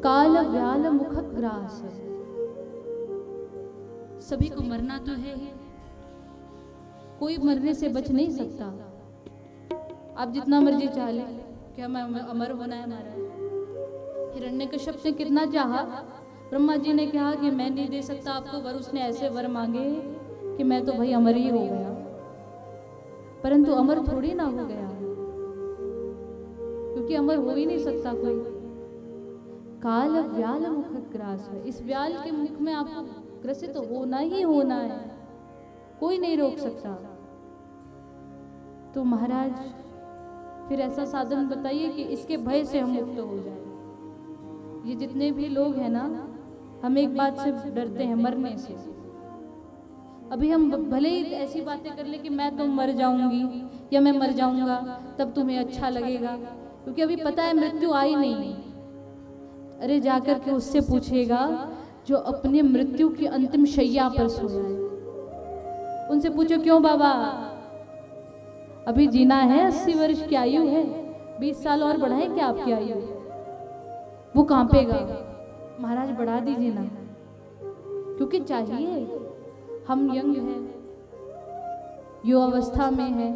काल व्याल मुखग्रास है। सभी को मरना तो है ही, कोई मरने से बच नहीं सकता। आप जितना मर्जी चाह ले, क्या मैं अमर होना है महाराज? हिरण्यकश्यप ने कितना चाहा, ब्रह्मा जी ने कहा कि मैं नहीं दे सकता आपको वर। उसने ऐसे वर मांगे कि मैं तो भाई अमर ही हो गया, परंतु अमर थोड़ी ना हो गया, क्योंकि अमर हो ही नहीं सकता कोई। काल व्याल मुखग्रास है। इस व्याल के मुख में आपको ग्रसित तो होना ही होना है, कोई नहीं रोक सकता। तो महाराज फिर ऐसा साधन बताइए कि इसके भय से हम मुक्त हो जाए। ये जितने भी लोग हैं ना, हम एक बात से डरते हैं, मरने से। अभी हम भले ही ऐसी बातें कर ले कि मैं तो मर जाऊंगी या मैं मर जाऊंगा तब तुम्हें अच्छा लगेगा, क्योंकि अभी पता है मृत्यु आई नहीं। अरे जाकर के उससे पूछेगा जो अपने मृत्यु की अंतिम शैया पर सोया है, उनसे पूछो क्यों बाबा अभी जीना है, 80 वर्ष की आयु है, 20 साल और बढ़ाए क्या आपकी आयु? वो कांपेगा, महाराज बढ़ा दीजिए ना, क्योंकि चाहिए। हम यंग हैं, युवावस्था में है,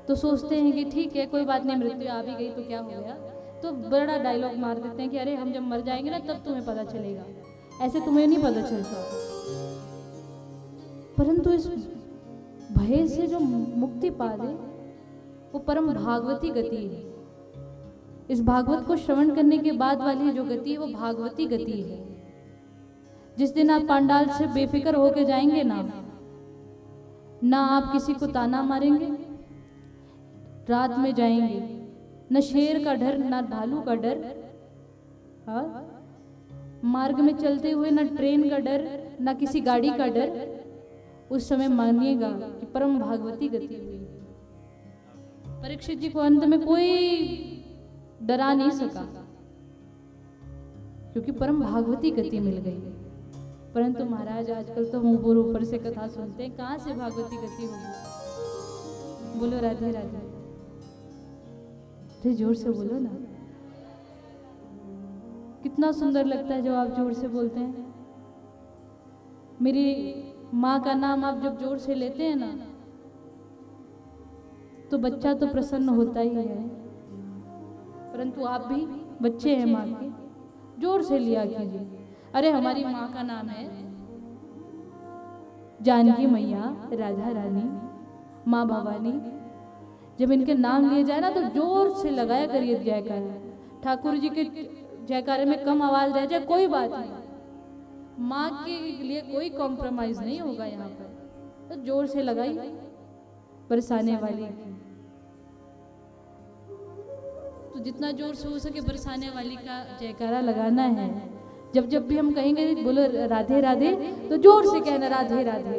तो सोचते हैं कि ठीक है कोई बात नहीं, मृत्यु आ भी गई तो क्या हो गया, तो बड़ा डायलॉग मार देते हैं कि अरे हम जब मर जाएंगे ना तब तुम्हें पता चलेगा, ऐसे तुम्हें नहीं पता चलता। परंतु इस भय से जो मुक्ति पा ले वो परम भागवती गति है। इस भागवत को श्रवण करने के बाद वाली जो गति है वो भागवती गति है। जिस दिन आप पांडाल से बेफिक्र होके जाएंगे ना आप किसी को ताना मारेंगे, रात में जाएंगे, न शेर का डर न भालू का डर, हाँ, मार्ग में चलते हुए न ट्रेन का डर न किसी गाड़ी का डर। उस समय मानिएगा कि परम भागवती गति हुई। परीक्षित जी को अंत में कोई डरा नहीं सका, क्योंकि परम भागवती गति मिल गई। परंतु महाराज आजकल तो हम ऊपर से कथा सुनते हैं, कहाँ से भागवती गति होगी? बोलो राधे राधे, अरे जोर से बोलो ना, कितना सुंदर लगता है जब आप जोर से बोलते हैं। मेरी माँ का नाम आप जब जोर से लेते हैं ना तो बच्चा तो प्रसन्न होता ही है, परंतु आप भी बच्चे हैं माँ के, जोर से लिया कीजिए। अरे हमारी माँ का नाम है जानकी मैया, राधा रानी, माँ भवानी। जब इनके नाम लिए जाए ना तो जोर से लगाया करिए जयकारा। ठाकुर जी के जयकारे में कम आवाज रह जाए कोई बात नहीं, माँ के लिए कोई कॉम्प्रोमाइज नहीं होगा यहाँ पर, तो जोर से लगाई बरसाने वाली। तो जितना जोर से हो सके बरसाने वाली का जयकारा लगाना है। जब जब भी हम कहेंगे बोलो राधे राधे तो जोर से कहना राधे राधे।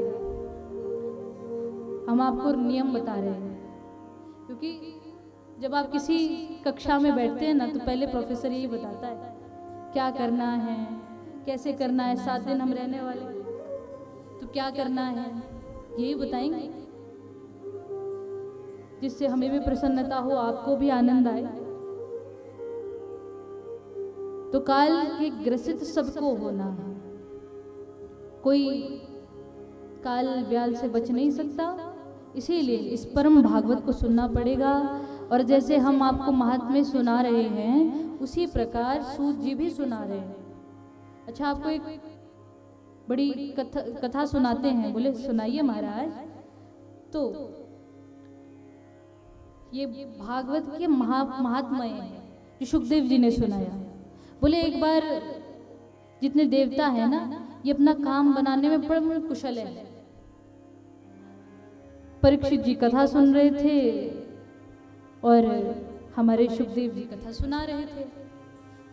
हम आपको नियम बता रहे हैं, क्योंकि जब आप किसी कक्षा में बैठते हैं ना तो पहले प्रोफेसर यही बताता है क्या करना है, कैसे करना है। 7 दिन हम रहने वाले, तो क्या करना है यही बताएंगे, जिससे हमें भी प्रसन्नता हो, आपको भी आनंद आए। तो काल के ग्रसित सबको होना है, कोई काल व्याल से बच नहीं सकता। इसीलिए इस परम भागवत को सुनना पड़ेगा। और जैसे हम आपको महात्म्य सुना रहे हैं उसी प्रकार सूत जी भी सुना रहे हैं। अच्छा, आपको एक बड़ी कथा सुनाते हैं। बोले सुनाइए महाराज। तो ये भागवत के महात्म्य है जो सुखदेव जी ने सुनाया। बोले एक बार जितने देवता है ना ये अपना काम बनाने में बड़े कुशल है। परीक्षित जी कथा सुन रहे थे और हमारे सुखदेव जी कथा सुना रहे थे,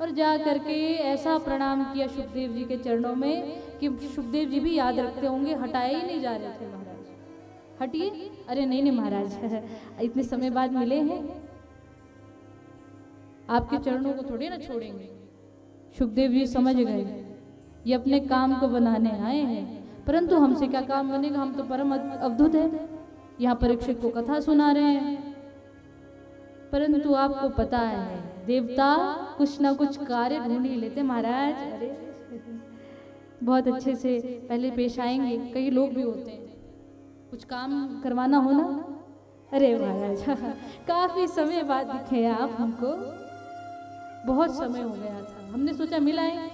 और जा करके ऐसा प्रणाम किया सुखदेव जी के चरणों में कि सुखदेव जी भी याद रखते होंगे, हटाए ही नहीं जा रहे थे। महाराज हटिए, अरे नहीं नहीं महाराज इतने समय बाद मिले हैं, आपके चरणों को थोड़ी ना छोड़ेंगे। सुखदेव जी समझ गए ये अपने काम को बनाने आए हैं, परंतु हमसे क्या काम बनेगा, हम तो परम अवधूत है। यहाँ परीक्षित को कथा सुना रहे हैं, परंतु आपको पता है देवता कुछ ना कुछ कार्य ढूंढ ही लेते महाराज। अरे बहुत अच्छे से पहले पेश आएंगे। कई लोग भी होते हैं कुछ काम करवाना हो ना, अरे महाराज काफी समय बाद दिखे आप हमको, बहुत समय हो गया था, हमने सोचा मिलाएं।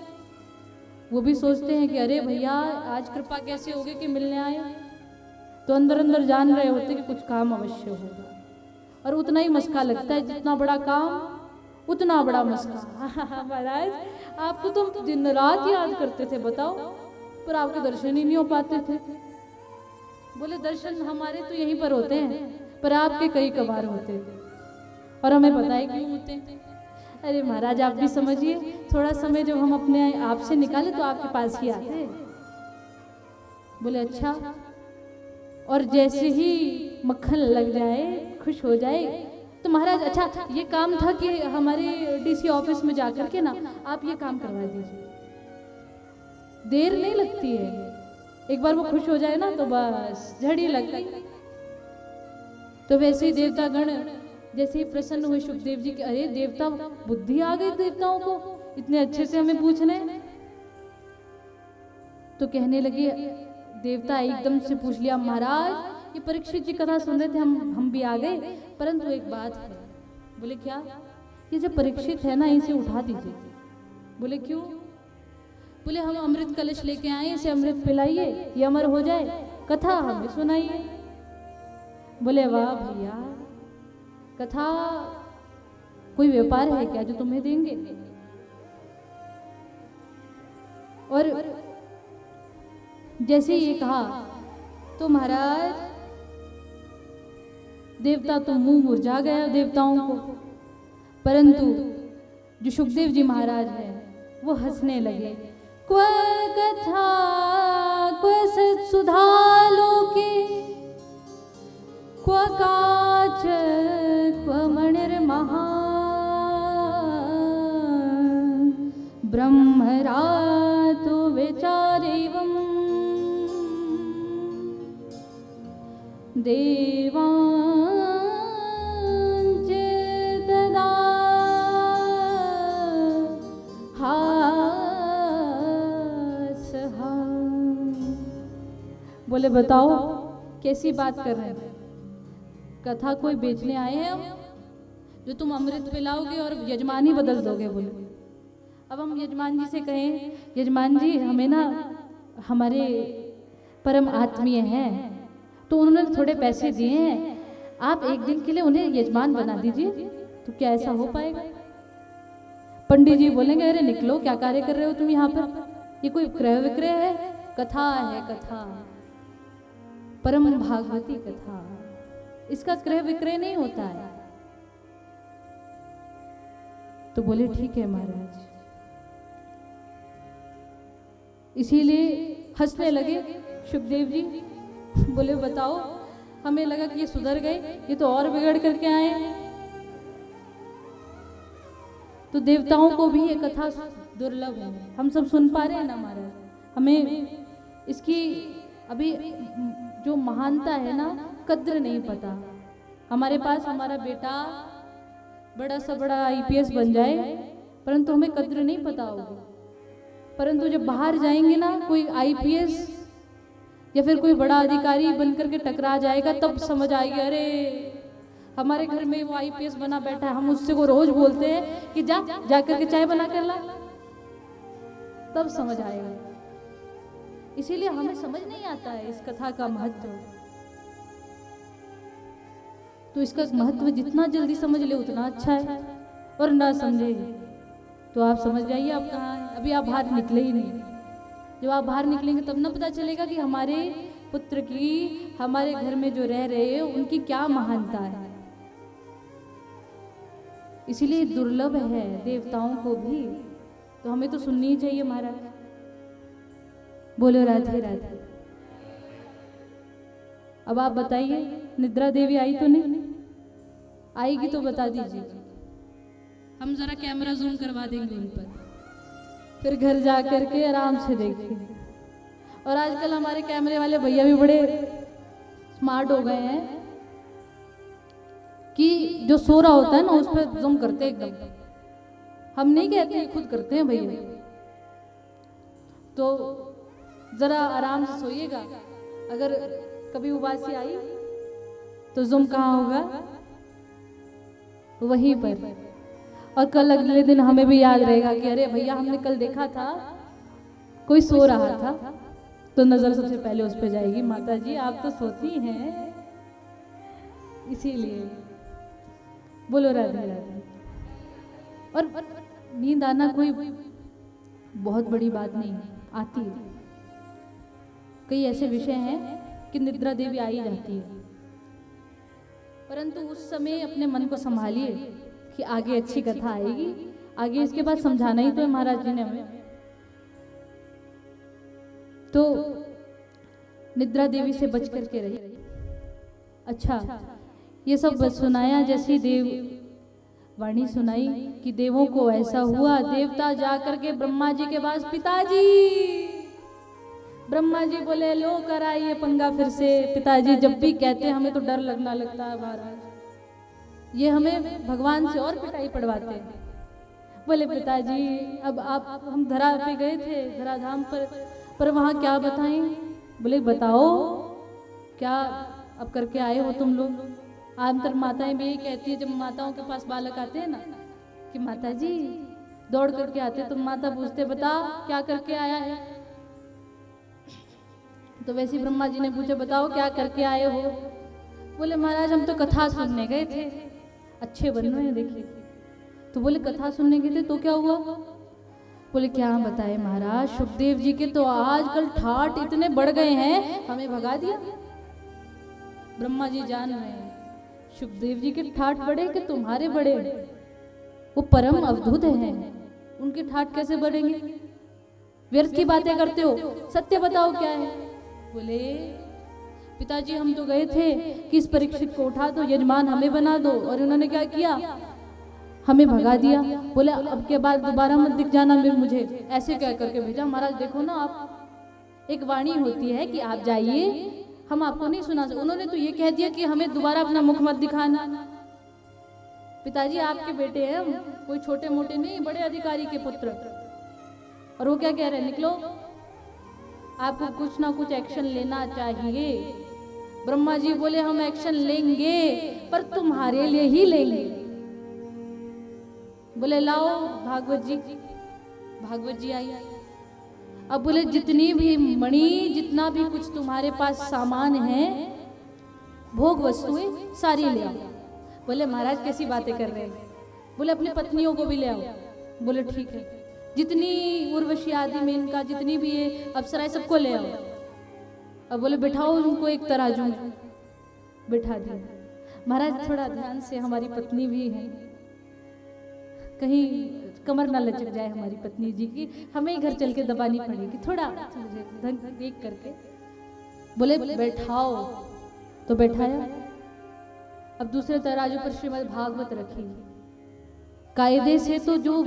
वो भी सोचते हैं कि अरे भैया आज कृपा कैसे होगी कि मिलने आए, तो अंदर अंदर जान रहे होते कि कुछ काम अवश्य होगा। और उतना ही मस्का लगता है, जितना बड़ा काम उतना बड़ा मस्का। महाराज आपको तो दिन रात याद करते थे बताओ, पर आपके दर्शन ही नहीं हो पाते थे। बोले दर्शन हमारे तो यहीं पर होते हैं, पर आपके कई कबार होते, और हमें पता है क्यों होते हैं। अरे महाराज आप भी समझिए, थोड़ा समय जब हम अपने आप से निकाले तो आपके पास ही आते। बोले अच्छा। और जैसे ही मक्खन लग जाए, खुश हो जाए, तो महाराज अच्छा ये काम था कि हमारे डीसी ऑफिस में जाकर के ना आप ये काम करवा दीजिए, देर नहीं लगती है, एक बार वो खुश हो जाए ना तो बस झड़ी लग गई। तो वैसे ही देवतागण जैसे ही प्रसन्न हुए सुखदेव जी के, अरे देवता बुद्धि आ गई देवताओं को, इतने अच्छे से हमें पूछने। तो कहने लगे, देवता एकदम से पूछ लिया, महाराज ये परीक्षित जी कथा सुन रहे थे, हम भी आ गए, परंतु एक बात है। बोले क्या? ये जो परीक्षित है ना इसे उठा दीजिए। बोले क्यों? बोले हम अमृत कलश लेके आए, इसे अमृत पिलाइए, ये अमर हो जाए, कथा हमें सुनाइए। बोले वाह भैया, कथा कोई व्यापार है क्या जो तुम्हें देंगे? और जैसे ये कहा तो महाराज देवता तो मुंह मुरझा गया देवताओं को, परंतु जो सुखदेव जी महाराज हैं वो हंसने लगे। क्व कथा क्व सत्सुधा लोके क्व काच क्व मणिर्महा ब्रह्मरातो विचारेवम् देवांच तदा हासहा। बोले बताओ कैसी बात कर रहे हैं? कथा कोई बेचने आए हैं हम, जो तुम अमृत पिलाओगे और यजमानी बदल दोगे? बोले अब हम यजमान जी से कहें, यजमान जी हमें ना हमारे परम आत्मीय हैं तो उन्होंने थोड़े पैसे दिए हैं, आप एक दिन के लिए उन्हें यजमान बना दीजिए, तो क्या ऐसा हो पाएगा? पंडित जी बोलेंगे, अरे निकलो, क्या कार्य कर रहे हो तुम यहाँ पर? ये कोई क्रय विक्रय है? कथा है, कथा परम भागवती कथा, इसका क्रय विक्रय नहीं होता है। तो बोले ठीक है महाराज। इसीलिए हंसने लगे सुखदेव जी। बोले बताओ, हमें लगा कि ये सुधर गए, ये तो और बिगड़ करके आए। तो देवताओं को भी ये कथा दुर्लभ है, हम सब सुन पा रहे हैं ना महाराज, हमें इसकी अभी जो महानता है ना कद्र नहीं पता। हमारे पास हमारा बेटा बड़ा सा बड़ा आईपीएस बन जाए, परंतु हमें कद्र नहीं पता होगी। परंतु जब बाहर जाएंगे ना, कोई आईपीएस या फिर कोई बड़ा अधिकारी बनकर के टकरा जाएगा, तब समझ आएगी, अरे हमारे घर में वो आईपीएस बना बैठा है, हम उससे को रोज बोलते हैं कि जा करके चाय बना कर ला, तब समझ आएगा। इसीलिए हमें समझ नहीं आता है इस कथा का महत्व। तो इसका महत्व जितना जल्दी समझ ले उतना अच्छा है, और ना समझे तो आप समझ जाइए आप कहाँ हैं। अभी आप बाहर निकले ही नहीं, जब आप बाहर निकलेंगे तब ना पता चलेगा कि हमारे पुत्र की, हमारे घर में जो रह रहे हैं उनकी क्या महानता है। इसीलिए दुर्लभ है देवताओं को भी, तो हमें तो सुननी ही चाहिए महाराज। बोलो राधे राधे। अब आप बताइए, निद्रा देवी आई तो नहीं? आएगी तो बता दीजिए, हम जरा कैमरा जूम करवा देंगे उन पर, फिर घर जा करके आराम से देखिए। और आजकल हमारे कैमरे वाले भैया भी बड़े स्मार्ट हो गए हैं कि जो सो रहा होता है ना उस पर जूम करते हैं एकदम। हम नहीं कहते, खुद करते हैं भैया। तो जरा आराम से सोइएगा, अगर कभी उबासी आई तो जूम कहाँ होगा? वहीं पर। और कल अगले दिन हमें भी याद रहेगा कि अरे भैया हमने कल देखा था कोई सो रहा था, तो नजर सबसे पहले उस पर जाएगी, माता जी आप तो सोती हैं। इसीलिए बोलो राधे राधे। और नींद आना कोई बहुत बड़ी बात नहीं आती है। कई ऐसे विषय हैं कि निद्रा देवी आई जाती है, परंतु उस समय अपने मन को संभालिए कि आगे अच्छी कथा आएगी, आगे इसके बाद समझाना ही तो है महाराज जी ने हमें। तो निद्रा देवी से बच करके रही। अच्छा, ये सब सुनाया, जैसी देव वाणी सुनाई कि देवों को ऐसा हुआ, देवता जाकर के ब्रह्मा जी के पास, पिताजी, ब्रह्मा जी बोले लो कराइए पंगा फिर से। पिताजी जब भी कहते हमें तो डर लगना लगता है महाराज, ये हमें भगवान से और पिटाई पड़वाते हैं। बोले पिताजी अब आप, हम धरा पे गए थे, धराधाम पर वहाँ क्या बताएं। बोले बताओ क्या अब करके आए हो तुम लोग। आमतर माताएं भी यही कहती है, जब माताओं के पास बालक आते हैं ना कि माता जी दौड़ करके आते, तो माता पूछते बता क्या करके आया है। तो वैसे ब्रह्मा जी ने पूछा बताओ क्या करके आए हो। बोले महाराज हम तो कथा सुनने गए थे। अच्छे बन रहे हैं देखिए। तो बोले कथा सुनने गए थे तो क्या हुआ। बोले क्या बताए महाराज, सुखदेव जी के तो आजकल ठाट इतने बढ़ गए हैं, हमें भगा दिया। ब्रह्मा जी जान रहे हैं सुखदेव जी के ठाट बढ़े कि तुम्हारे बड़े, वो परम अवधूत हैं, उनके ठाट कैसे बढ़ेंगे। व्यर्थ की बातें करते हो, सत्य बताओ क्या है। बोले पिताजी हम तो गए थे कि इस परीक्षित को उठा दो, यजमान हमें बना दो, और उन्होंने क्या किया, हमें भगा दिया। बोले अब के बाद दोबारा मत दिख जाना मुझे, ऐसे कह करके भेजा। महाराज देखो ना आप, एक वाणी होती है कि आप जाइए, हम आपको नहीं सुना सकते। उन्होंने तो ये कह दिया कि हमें दोबारा अपना मुख मत दिखाना। पिताजी आपके बेटे हैं, कोई छोटे मोटे नहीं, बड़े अधिकारी के पुत्र। और वो क्या कह रहे हैं, निकलो, आपको कुछ ना कुछ एक्शन लेना चाहिए। ब्रह्मा जी बोले हम एक्शन लेंगे, पर तुम्हारे लिए ही लेंगे। बोले लाओ भागवत जी। भागवत जी आई। अब बोले जितनी भी मणि, जितना भी कुछ तुम्हारे पास सामान है, भोग वस्तुएं सारी ले आओ। बोले महाराज कैसी बातें कर रहे हैं। बोले अपनी पत्नियों को भी ले आओ। बोले ठीक है, जितनी उर्वशी आदि में इनका जितनी भी ये अप्सराएं सबको ले आओ। अब बोले बिठाओ उनको एक तराजू में। बिठा दिया। महाराज थोड़ा ध्यान से, हमारी पत्नी भी है, कहीं कमर ना लचक जाए हमारी पत्नी जी की, हमें घर चल के दबानी पड़ेगी, थोड़ा देख करके। बोले बैठाओ, तो बैठाया। अब दूसरे तराजू पर श्रीमद् भागवत रखी। कायदे से तो जो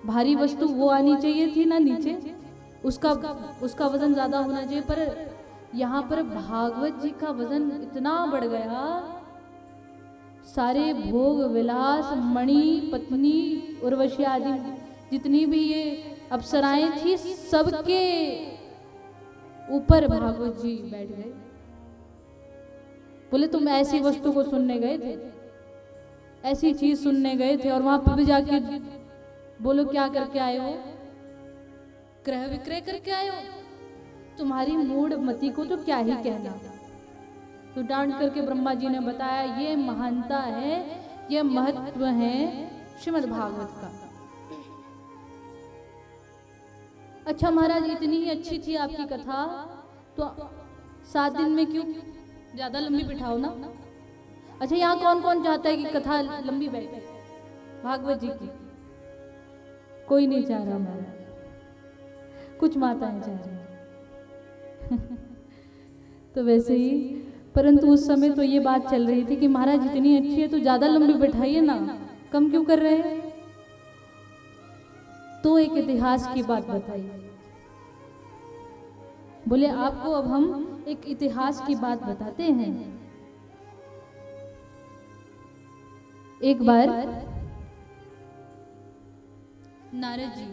भारी वस्तु वो आनी चाहिए थी ना नीचे, उसका वजन ज्यादा होना चाहिए, पर यहाँ पर भागवत जी का वजन इतना बढ़ गया, सारे भोग विलास, मणि, पत्नी, उर्वशी आदि जितनी भी ये अप्सराएं थी, सबके ऊपर भागवत जी बैठ गए। बोले तुम ऐसी वस्तु को सुनने गए थे, ऐसी चीज सुनने गए थे, और वहां पर भी जाके बोलो क्या करके आए हो, क्रय विक्रय करके आए हो। तुम्हारी मूढ़ मति को तो क्या ही कहना। तो डांट करके ब्रह्मा जी ने बताया ये महानता है, ये महत्व है श्रीमद् भागवत का। अच्छा महाराज इतनी ही अच्छी थी आपकी कथा, तो 7 दिन में क्यों ज्यादा लंबी बिठाओ ना। अच्छा यहाँ कौन कौन चाहता है कि कथा लंबी बैठे भागवत जी की। कोई नहीं चाह रहा महाराज, कुछ माताएं चाह रही तो वैसे ही, परंतु उस समय तो ये बात चल रही थी कि महाराज इतनी अच्छी है तो ज्यादा लंबी बैठाइए ना, कम क्यों कर रहे हैं। तो एक इतिहास की बात बताई। बोले आपको अब हम एक इतिहास की बात बताते हैं। एक बार नारद जी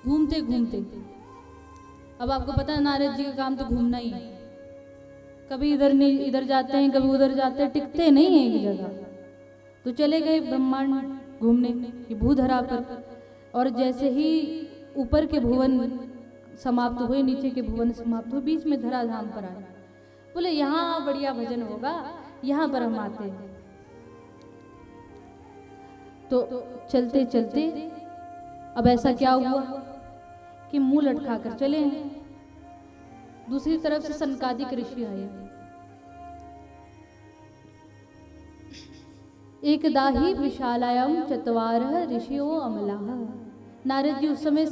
घूमते घूमते, अब आपको पता है नारद जी का काम तो घूमना ही है, कभी इधर नहीं इधर जाते हैं, कभी उधर जाते हैं, टिकते नहीं है एक जगह। तो चले गए ब्रह्मांड घूमने की भूधरा पर, और जैसे ही ऊपर के भुवन समाप्त हुए, नीचे के भुवन समाप्त हुए, बीच में धराधाम पर आए। बोले यहाँ बढ़िया भजन होगा, यहाँ पर हम आते हैं। तो चलते चलते अब ऐसा क्या हुआ कि मुंह लटका कर चले हैं। दूसरी तरफ से सनकादिक ऋषि आए। एकदा ही विशालायम चत्वारः ऋषियो अमलाः। नारद जी उस समय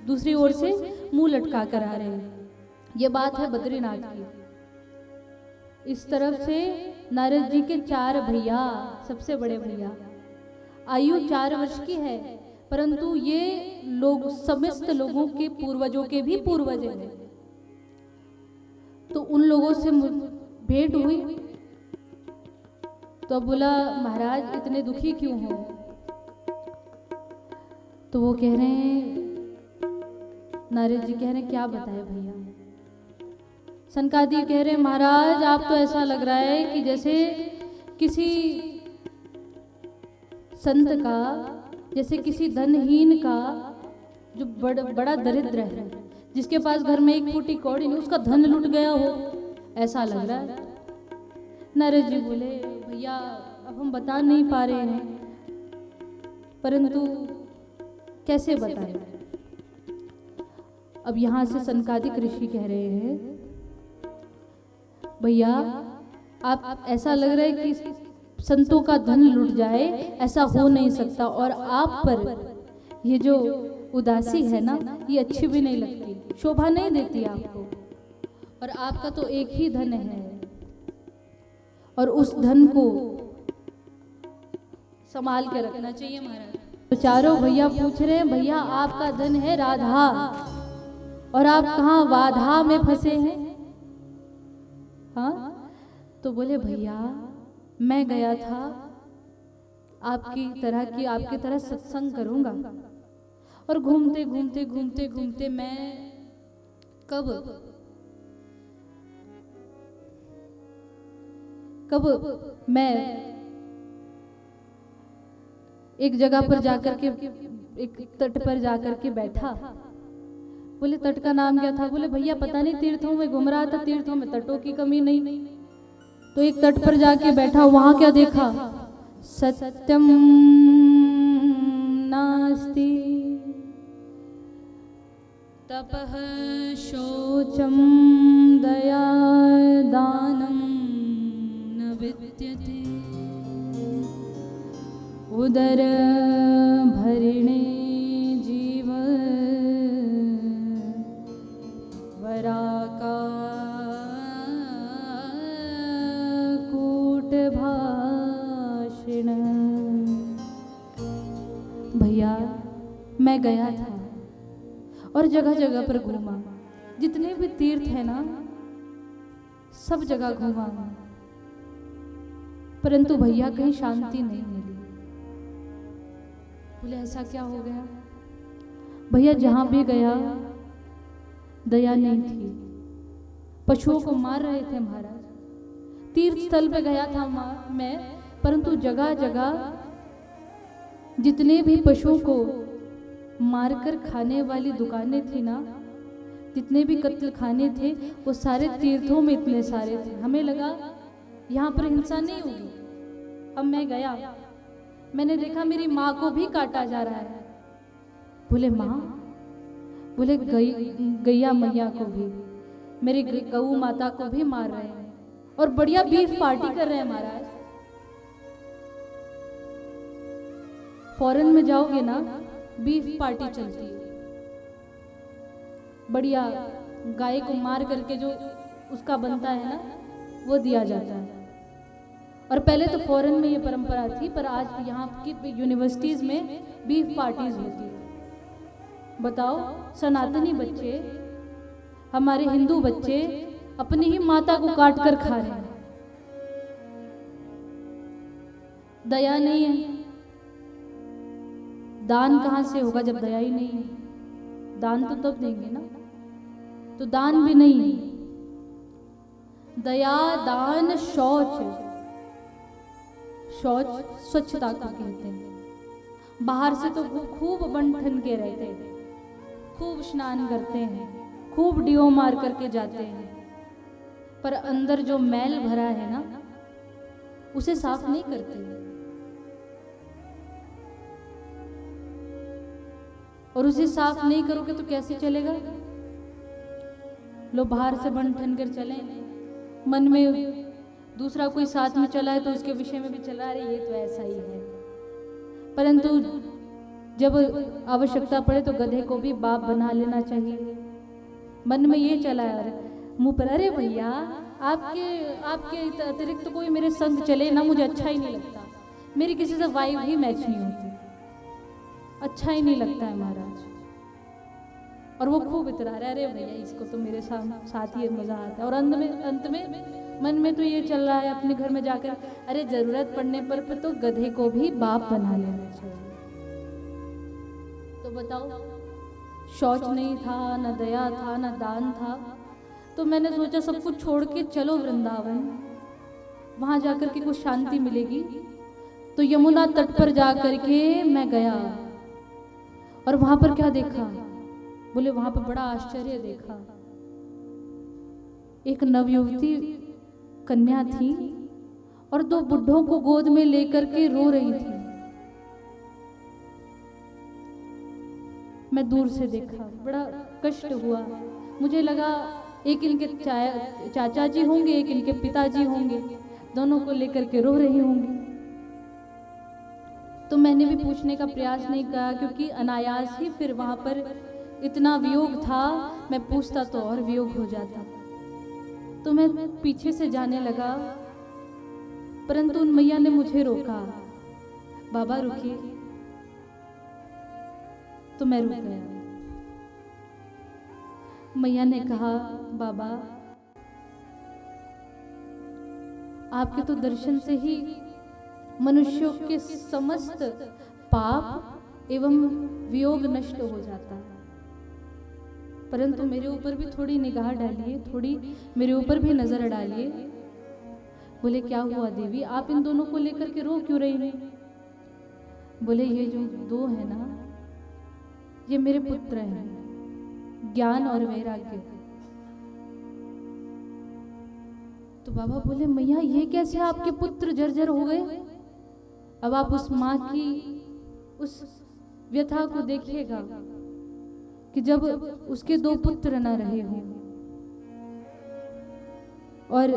दूसरी ओर से मुंह लटका कर आ रहे हैं। ये बात है बद्रीनाथ की। इस तरफ से नारद जी के 4 भैया, सबसे बड़े भैया, आयु 4 वर्ष की है, परंतु ये लोग समस्त लोगों के पूर्वजों के भी पूर्वज हैं। तो उन लोगों से भेंट हुई तो अब बोला महाराज इतने दुखी क्यों हो? तो वो कह रहे हैं, नारद जी कह रहे हैं क्या बताए भैया? सनकादिक कह रहे हैं महाराज आप तो ऐसा लग रहा है कि जैसे किसी संत का, जैसे किसी धनहीन का जो बड़ा दरिद्र है, जिसके पास घर में 1 फूटी कौड़ी नहीं, उसका धन लुट गया हो, ऐसा लग रहा है। नारद जी बोले भैया अब हम बता नहीं पा रहे हैं, परंतु कैसे बताएं? अब यहां से सनकादिक ऋषि कह रहे हैं भैया आप ऐसा लग रहा है कि संतों का धन लुट जाए, ऐसा हो नहीं सकता, और आप पर ये जो उदासी है ना, ये अच्छी भी नहीं लगती, शोभा नहीं देती आपको। और आपका तो एक ही धन है और उस धन को संभाल के रखना चाहिए महाराज। तो चारों भैया पूछ रहे हैं भैया आपका धन है राधा और आप कहाँ वाधा में फंसे हैं? हाँ, तो बोले भैया मैं गया था आपकी तरह सत्संग करूंगा, और घूमते घूमते घूमते घूमते मैं कब मैं एक जगह पर जाकर के, एक तट पर जाकर के बैठा। बोले तट का नाम क्या था? बोले भैया पता नहीं, तीर्थों में घूम रहा था, तीर्थों में तटों की कमी नहीं। तो एक तट पर जाके बैठा, वहां क्या देखा? सत्यम नास्ति तपः शौचम दया दानम न विद्यते उदर भरिणे जीव वराका कूट भाषण। भैया मैं गया था और जगह जगह पर घूमा, जितने भी तीर्थ है ना सब जगह घूमा, परंतु भैया कहीं शांति नहीं मिली। बोले ऐसा क्या हो गया? भैया जहां भी गया दया नहीं थी, पशुओं को मार रहे थे महाराज। तीर्थ स्थल पे गया था मैं, परंतु जगह जगह जितने भी पशुओं को मारकर खाने वाली दुकानें थी ना, जितने भी कत्ल खाने थे, वो सारे तीर्थों में इतने सारे थे। हमें लगा यहाँ पर हिंसा नहीं होगी। अब मैं गया, मैंने देखा मेरी माँ को भी काटा जा रहा है। बोले माँ? बोले गैया मैया को भी, मेरी गऊ माता को भी मार रहे हैं और बढ़िया बीफ पार्टी कर रहे हैं महाराज। फॉरेन में जाओगे ना, बीफ पार्टी चलती है, बढ़िया गाय को मार करके जो उसका बनता है ना, वो दिया जाता है। और पहले तो फॉरेन में ये परंपरा थी, पर आज यहाँ की यूनिवर्सिटीज में बीफ पार्टीज होती है। बताओ, सनातनी बच्चे, हमारे हिंदू बच्चे अपनी ही माता को काट कर खा रहे हैं। दया नहीं है। दान कहाँ से होगा जब दया ही नहीं है? दान तो तब देंगे ना, तो दान भी नहीं है। दया, दान, शौच, शौच स्वच्छता को कहते हैं। बाहर से तो खूब बन ठन के रहते हैं, खूब स्नान करते हैं, खूब डियो मार करके जाते हैं, पर अंदर जो मैल भरा है ना, उसे साफ नहीं करते। और उसे साफ नहीं करोगे तो कैसे चलेगा? लो बाहर से बन ठन कर चले, मन में दूसरा कोई साथ में चला है तो उसके विषय में भी चला रहे, ये तो ऐसा ही है। परंतु जब आवश्यकता पड़े तो गधे को भी बाप बना लेना चाहिए। मन में ये चला यार मुंह पर, अरे भैया आपके आपके अतिरिक्त तो कोई मेरे संग चले ना, मुझे अच्छा ही नहीं लगता, मेरी किसी से वाइब ही मैच नहीं होती, अच्छा ही नहीं लगता है महाराज। और वो खूब इतरा रहा है, अरे भैया इसको तो मेरे साथ ही मजा आता है। और अंत में मन में तो ये चल रहा है अपने घर में जाकर, अरे जरूरत पड़ने पर तो गधे को भी बाप बना लेना चाहिए। तो बताओ, शौच नहीं था, न दया था, न दान था, तो मैंने सोचा सब कुछ छोड़ के चलो वृंदावन, वहां जाकर के कुछ शांति मिलेगी। तो यमुना तट पर जाकर के मैं गया और वहां पर क्या देखा, बोले वहां पर बड़ा आश्चर्य देखा। एक नवयुवती कन्या थी और दो बुढ़ों को गोद में लेकर के रो रही थी। मैं दूर से देखा, बड़ा कष्ट हुआ, मुझे लगा एक इनके चाचा जी होंगे, एक इनके पिताजी होंगे, दोनों को लेकर के रो रही होंगी। तो मैंने भी पूछने का प्रयास नहीं किया, क्योंकि अनायास ही फिर वहां पर इतना वियोग था, मैं पूछता तो और वियोग हो जाता। तो मैं पीछे से जाने लगा, परंतु उन मैया ने मुझे रोका, बाबा रुकिए। तो मैं रुक गया। मैया ने कहा, बाबा आपके तो दर्शन से ही मनुष्यों के समस्त पाप एवं वियोग नष्ट हो जाता है, परंतु मेरे ऊपर भी थोड़ी निगाह डालिए, थोड़ी मेरे ऊपर भी नजर डालिए। बोले क्या हुआ देवी, आप इन दोनों को लेकर के रो क्यों रही हैं? बोले ये जो दो है ना, ये मेरे पुत्र हैं, ज्ञान और वैराग्य। तो बाबा बोले मैया ये कैसे आपके पुत्र जर्जर हो गए? अब आप उस माँ की उस व्यथा को देखिएगा कि जब उसके दो पुत्र न रहे हों और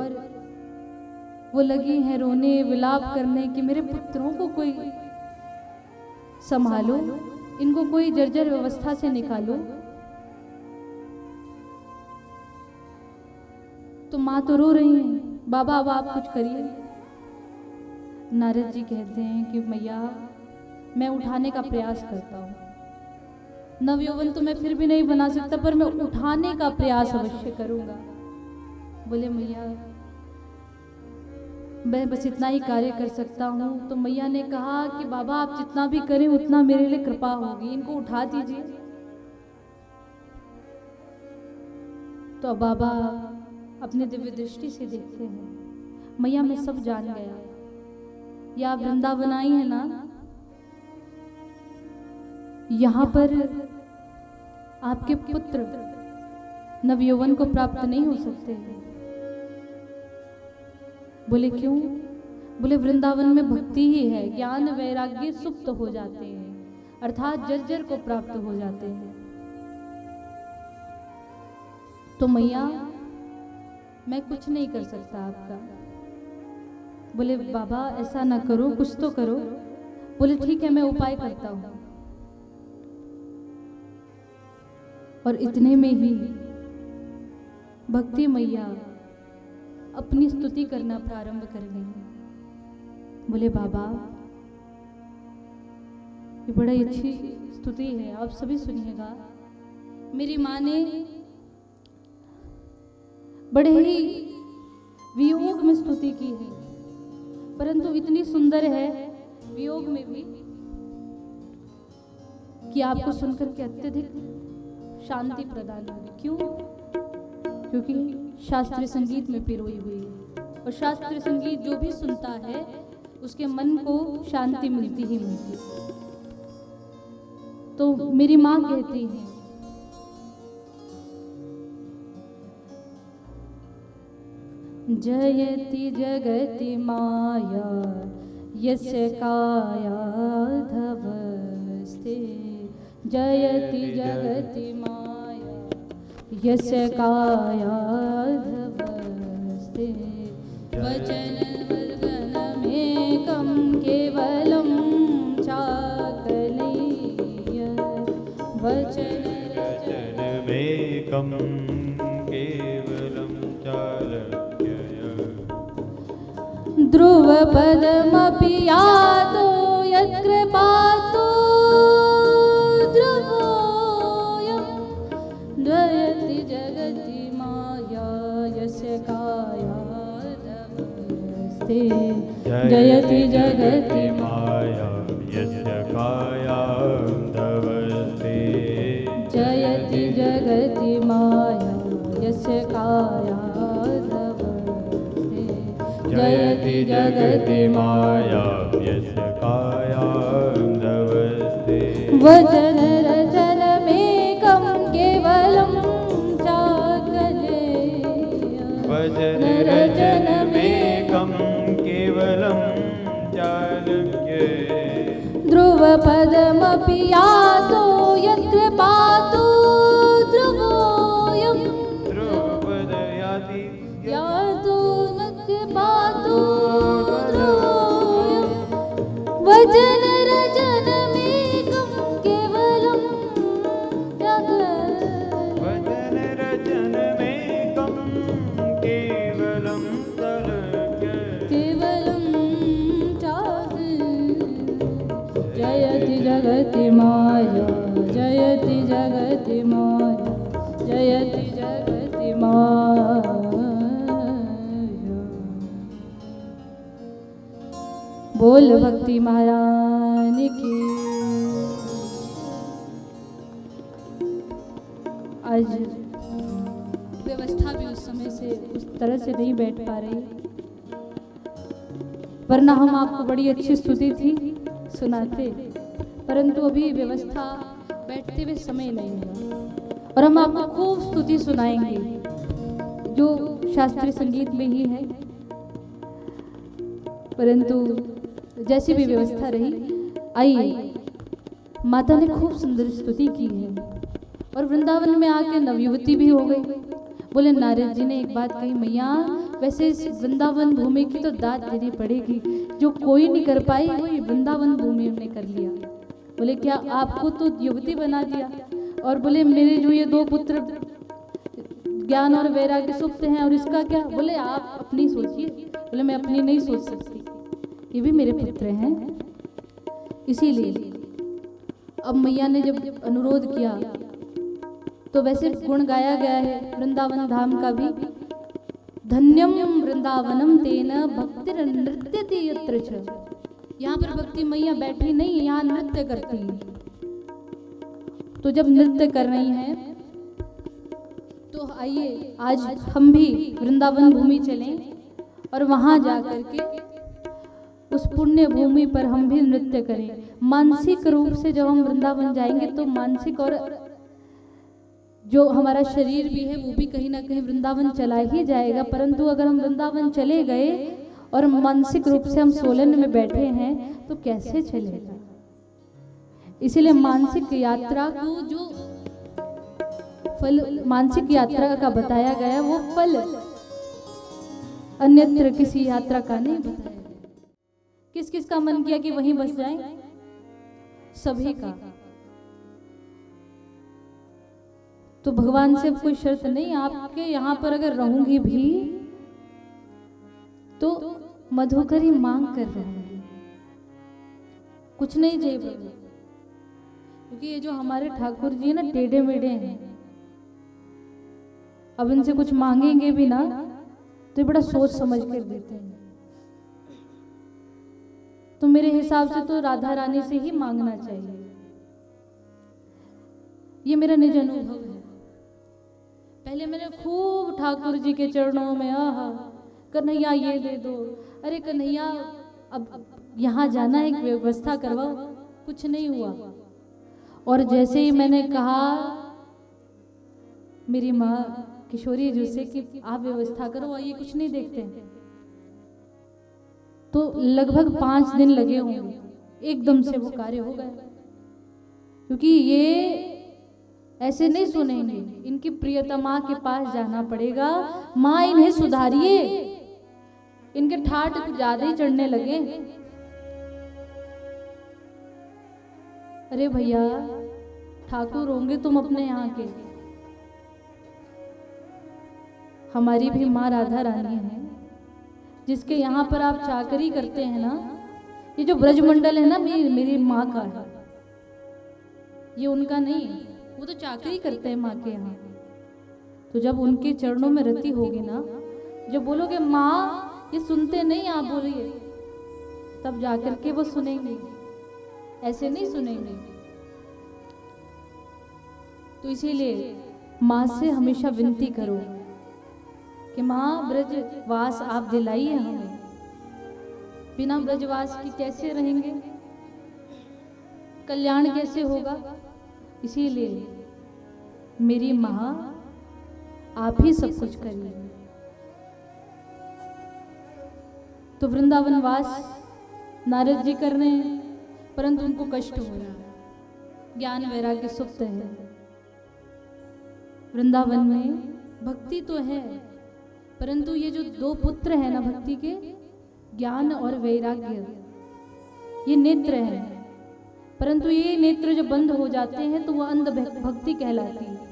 वो लगी हैं रोने विलाप करने कि मेरे पुत्रों को कोई संभालो, इनको कोई जर्जर व्यवस्था से निकालो। तो माँ तो रो रही है, बाबा अब आप कुछ करिए। नारद जी कहते हैं कि मैया मैं उठाने का प्रयास करता हूँ, नवयौवन तो मैं फिर भी नहीं बना सकता, पर मैं उठाने का प्रयास अवश्य करूंगा। बोले मैया मैं बस इतना ही कार्य कर सकता हूँ। तो मैया ने कहा कि बाबा आप जितना भी करें उतना मेरे लिए कृपा होगी, इनको उठा दीजिए। तो अब बाबा अपने दिव्य दृष्टि से देखते हैं, मैया मैं सब जान गया, ये आप वृंदावन आई है ना, यहाँ पर आपके पुत्र नवयौवन को प्राप्त नहीं हो सकते। बोले क्यों? बोले वृंदावन में भक्ति ही है, ज्ञान वैराग्य सुप्त हो जाते हैं, अर्थात जर्जर को प्राप्त हो जाते हैं। तो मैया मैं कुछ नहीं कर सकता आपका। बोले बाबा ऐसा ना करो, कुछ तो करो। बोले ठीक है मैं उपाय करता हूं। और इतने में ही भक्ति मैया अपनी स्तुति करना प्रारंभ कर गई। बोले बाबा ये बड़ी अच्छी स्तुति है, आप सभी सुनिएगा। मेरी माँ ने बड़े ही वियोग में स्तुति की है, परंतु इतनी सुंदर है वियोग में भी कि आपको सुनकर के अत्यधिक शांति प्रदान होगी। क्यों? क्योंकि शास्त्रीय संगीत में पिरोई हुई है, और शास्त्रीय संगीत जो भी सुनता है उसके मन को शांति मिलती ही मिलती है। तो मेरी माँ कहती है जयति जगति माया यस्य काया धवस्ते, जयति जगति माया यस्य काया धवस्ते, वचन वर्गनमेकं केवलं चाकलय्य, वचन वचनमेकं पदमपि यातो यत्कृपातो ध्रुवोऽयं जयति जगति माया यस्य कायादवस्ते जयति जगति माया यस्य कायादवस्ते जयति जगति माया यस्य कायादवस्ते जयति जगति माया यस्य कायादवस्ते वचन रचनमेकं केवलं चाकले वचन रचनमेकं केवलं चालक्ये ध्रुवपदमपि यातो यत्कृपातो ध्रुवोऽयं ध्रुवपद याति यातो न कृपातो ध्रुवोऽयं वचन रचनमेकं केवलं वचन रचनमेकं केवलं चालक्ये केवलं जयति जगति माया जयति जगति माया जयति जगति माया। बोल भक्ति महाराज की। आज व्यवस्था भी उस समय से उस तरह से नहीं बैठ पा रही, वरना हम आपको बड़ी अच्छी स्तुति थी सुनाते, परंतु अभी व्यवस्था बैठते हुए समय नहीं मिला और हम आपको खूब स्तुति सुनाएंगे जो शास्त्रीय संगीत में ही है, परंतु जैसी भी व्यवस्था रही। आइए, माता ने खूब सुंदर स्तुति की है और वृंदावन में आके नवयुवती भी हो गई। बोले नारद जी ने एक बात कही, मैया वैसे इस वृंदावन भूमि की तो दाद देनी पड़ेगी, जो कोई नहीं कर पाई वो ये वृंदावन भूमि ने कर लिया। बोले क्या आपको तो युवती बना दिया, और बोले मेरे जो ये दो पुत्र ज्ञान और वैराग्य सुप्त हैं, और इसका क्या? बोले आप अपनी सोचिए। बोले मैं अपनी नहीं सोच सकती, ये भी मेरे पुत्र हैं। इसीलिए अब मैया ने जब अनुरोध किया तो वैसे गुण गाया गया है वृंदावन धाम का भी, धन्यम वृंदावनम तेन भक्ति नृत्यति यत्र च। यहाँ पर भक्ति मैया बैठी नहीं, यहाँ नृत्य करती है। तो जब नृत्य कर रही हैं तो आइए आज हम भी वृंदावन भूमि चलें और वहाँ जा करके उस पुण्य भूमि पर हम भी नृत्य करें। मानसिक रूप से जब हम वृंदावन जाएंगे तो मानसिक और जो हमारा शरीर भी है वो भी कहीं ना कहीं वृंदावन चला ही जाएगा, परंतु अगर हम वृंदावन चले गए और मानसिक रूप से हम सोलन में बैठे हैं तो कैसे चलेगा। इसीलिए मानसिक यात्रा को जो फल मानसिक यात्रा का बताया गया वो फल अन्यत्र किसी यात्रा का नहीं बताया। किस किस का मन किया कि वहीं बस जाएं? सभी का। तो भगवान से कोई शर्त नहीं, आपके यहाँ पर अगर रहूंगी भी तो मधुकरी मांग कर रहूंगी, कुछ नहीं चाहिए प्रभु। क्योंकि ये जो हमारे ठाकुर जी है ना, टेढ़े मेढ़े हैं। अब इनसे कुछ मांगेंगे भी ना तो ये बड़ा सोच समझ कर देते हैं। तो मेरे हिसाब से तो राधा रानी से ही मांगना चाहिए। ये मेरा निज अनुभव है। पहले मैंने खूब ठाकुर जी के चरणों में आहा कन्हैया ये दे दो, अरे कन्हैया अब यहाँ जाना है, एक व्यवस्था करवाओ। कुछ नहीं हुआ। और जैसे ही मैंने कहा मेरी माँ किशोरी जी से कि आप व्यवस्था करो, ये कुछ नहीं देखते, तो लगभग 5 दिन लगे होंगे, एकदम से वो कार्य हो गया। क्योंकि ये ऐसे नहीं सुनेंगे, इनकी प्रियतमा के पास जाना पड़ेगा। माँ इन्हें सुधारिए, इनके ठाठ कुछ ज्यादा ही चढ़ने लगे। अरे भैया ठाकुर होंगे तुम अपने यहाँ के, हमारी भी माँ राधा रानी है, जिसके यहाँ पर आप चाकरी करते हैं ना, ये जो ब्रजमंडल है ना, मेरी माँ का है, ये उनका नहीं है। वो तो चाकरी करते हैं माँ के यहाँ। तो जब उनके चरणों में रति होगी ना, जब बोलोगे माँ ये सुनते नहीं, आप बोलिए, तब जाकर के वो सुनेंगे, ऐसे नहीं सुनेंगे। तो इसीलिए माँ से हमेशा विनती करो कि माँ ब्रजवास आप दिलाइए हमें। बिना ब्रजवास की कैसे रहेंगे, कल्याण कैसे होगा। इसीलिए मेरी माँ आप ही सब कुछ करिए। तो वृंदावन वास नारद जी कर रहे हैं, परंतु उनको कष्ट हो रहा है, ज्ञान वैराग्य सुप्त है। वृंदावन में भक्ति तो है, परंतु ये जो दो पुत्र है ना भक्ति के, ज्ञान और वैराग्य, ये नेत्र है। परंतु ये नेत्र जो बंद हो जाते हैं तो वह अंध भक्ति कहलाती है।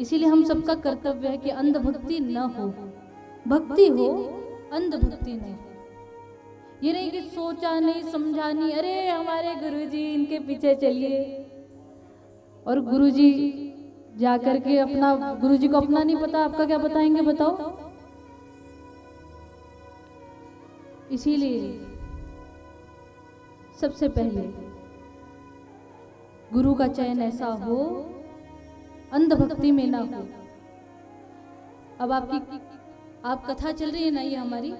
इसीलिए हम सबका कर्तव्य है कि अंध भक्ति न हो, भक्ति हो, अंध भक्ति नहीं। ये नहीं कि सोचा नहीं समझा नहीं, अरे हमारे गुरुजी इनके पीछे चलिए, और गुरुजी जाकर के अपना, गुरुजी को अपना नहीं पता, आपका क्या बताएंगे बताओ। इसीलिए सबसे पहले गुरु का चयन ऐसा हो, अंध भक्ति में ना हो। अब आप कथा चल रही है ना ये हमारी,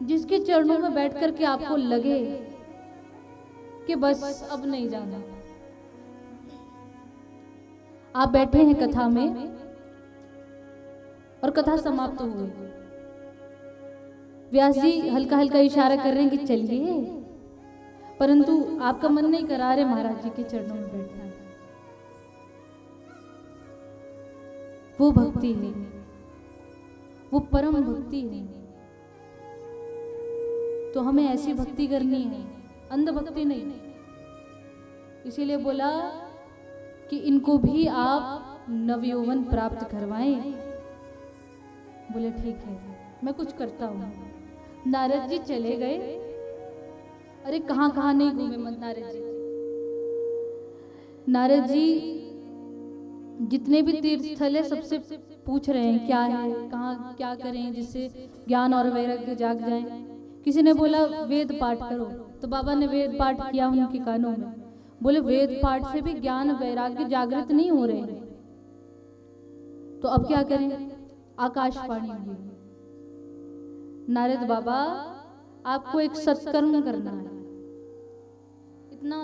जिसके चरणों में बैठ करके आपको लगे कि बस अब नहीं जाना, आप बैठे हैं कथा में और कथा समाप्त हो गई, व्यास जी हल्का हल्का इशारा कर रहे हैं कि चलिए, परंतु आपका मन नहीं करा रहे महाराज जी के चरणों में बैठना है। वो भक्ति है, वो परम भक्ति है। तो हमें ऐसी भक्ति करनी है, अंध भक्ति नहीं। इसीलिए बोला कि इनको भी आप नवयौवन प्राप्त करवाएं। बोले ठीक है, मैं कुछ करता हूं। नारद जी चले गए। अरे कहां कहां नहीं घूमे मत नारद जी। नारद जी जितने भी तीर्थ स्थल है सबसे पूछ रहे हैं क्या है, कहाँ क्या करें जिससे ज्ञान और वैराग्य जाग जाए। किसी ने बोला वेद पाठ करो, तो बाबा ने वेद पाठ किया उनके कानों में। बोले वेद पाठ से भी ज्ञान वैराग्य जागृत नहीं हो रहे हैं, तो अब क्या करें। आकाशवाणी हुई, नारद बाबा आपको एक सत्कर्म करना है। इतना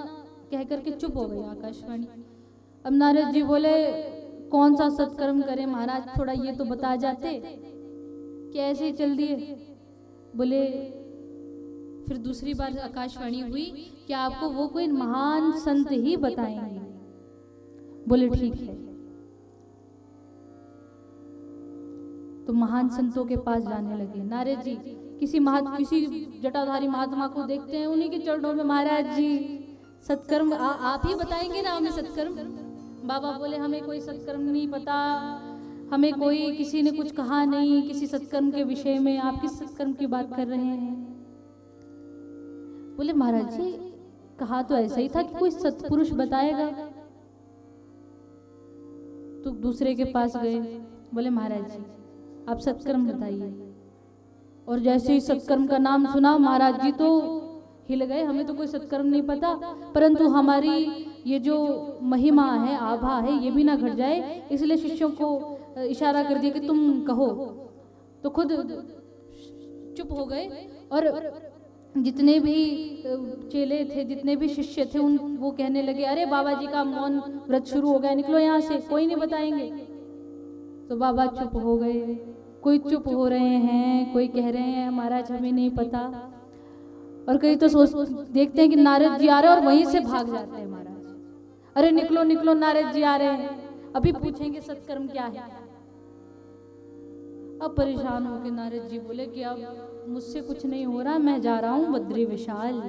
कह करके चुप हो गई आकाशवाणी। अब नारद जी बोले कौन सा सत्कर्म करें महाराज, थोड़ा ये तो बता जाते, कैसे ही चल दिए। बोले फिर दूसरी बार आकाशवाणी हुई कि आपको वो कोई महान संत ही बताएंगे। बोले ठीक है। तो महान संतों के पास जाने लगे नारद जी। किसी जटाधारी महात्मा को देखते हैं, उन्हीं के चरणों में महाराज जी सत्कर्म आप ही बताएंगे ना हमें सत्कर्म। बाबा बोले हमें कोई सत्कर्म नहीं पता, हमें कोई किसी ने कुछ कहा नहीं किसी सत्कर्म के विषय में, आप किस सत्कर्म की बात कर रहे हैं। बोले महाराज जी कहा तो ऐसा ही था कि कोई सत्पुरुष बताएगा। तो दूसरे के पास गए, बोले महाराज जी आप सत्कर्म बताइए। और जैसे ही सत्कर्म का नाम सुना महाराज जी तो हिल गए। हमें तो कोई सत्कर्म नहीं पता, परंतु हमारी ये जो महिमा है, आभा है, ये भी ना घट जाए, इसलिए शिष्यों को इशारा कर दिया कि तुम कहो। तो खुद चुप हो गए। और जितने भी चेले थे, जितने भी शिष्य थे, वो कहने लगे अरे बाबा जी का मौन व्रत शुरू हो गया, निकलो यहाँ से, कोई नहीं बताएंगे। तो बाबा चुप हो गए। कोई चुप हो रहे हैं, कोई कह रहे हैं महाराज हमें नहीं पता, और कई तो देखते हैं कि नारद जी आ रहे हैं और वहीं से भाग जाते हैं महाराज। अरे निकलो निकलो नारद जी आ रहे हैं, अभी पूछेंगे सत्कर्म क्या है। अब परेशान हो के नारद जी बोले कि अब मुझसे कुछ नहीं हो रहा, मैं जा रहा हूँ बद्री विशाल,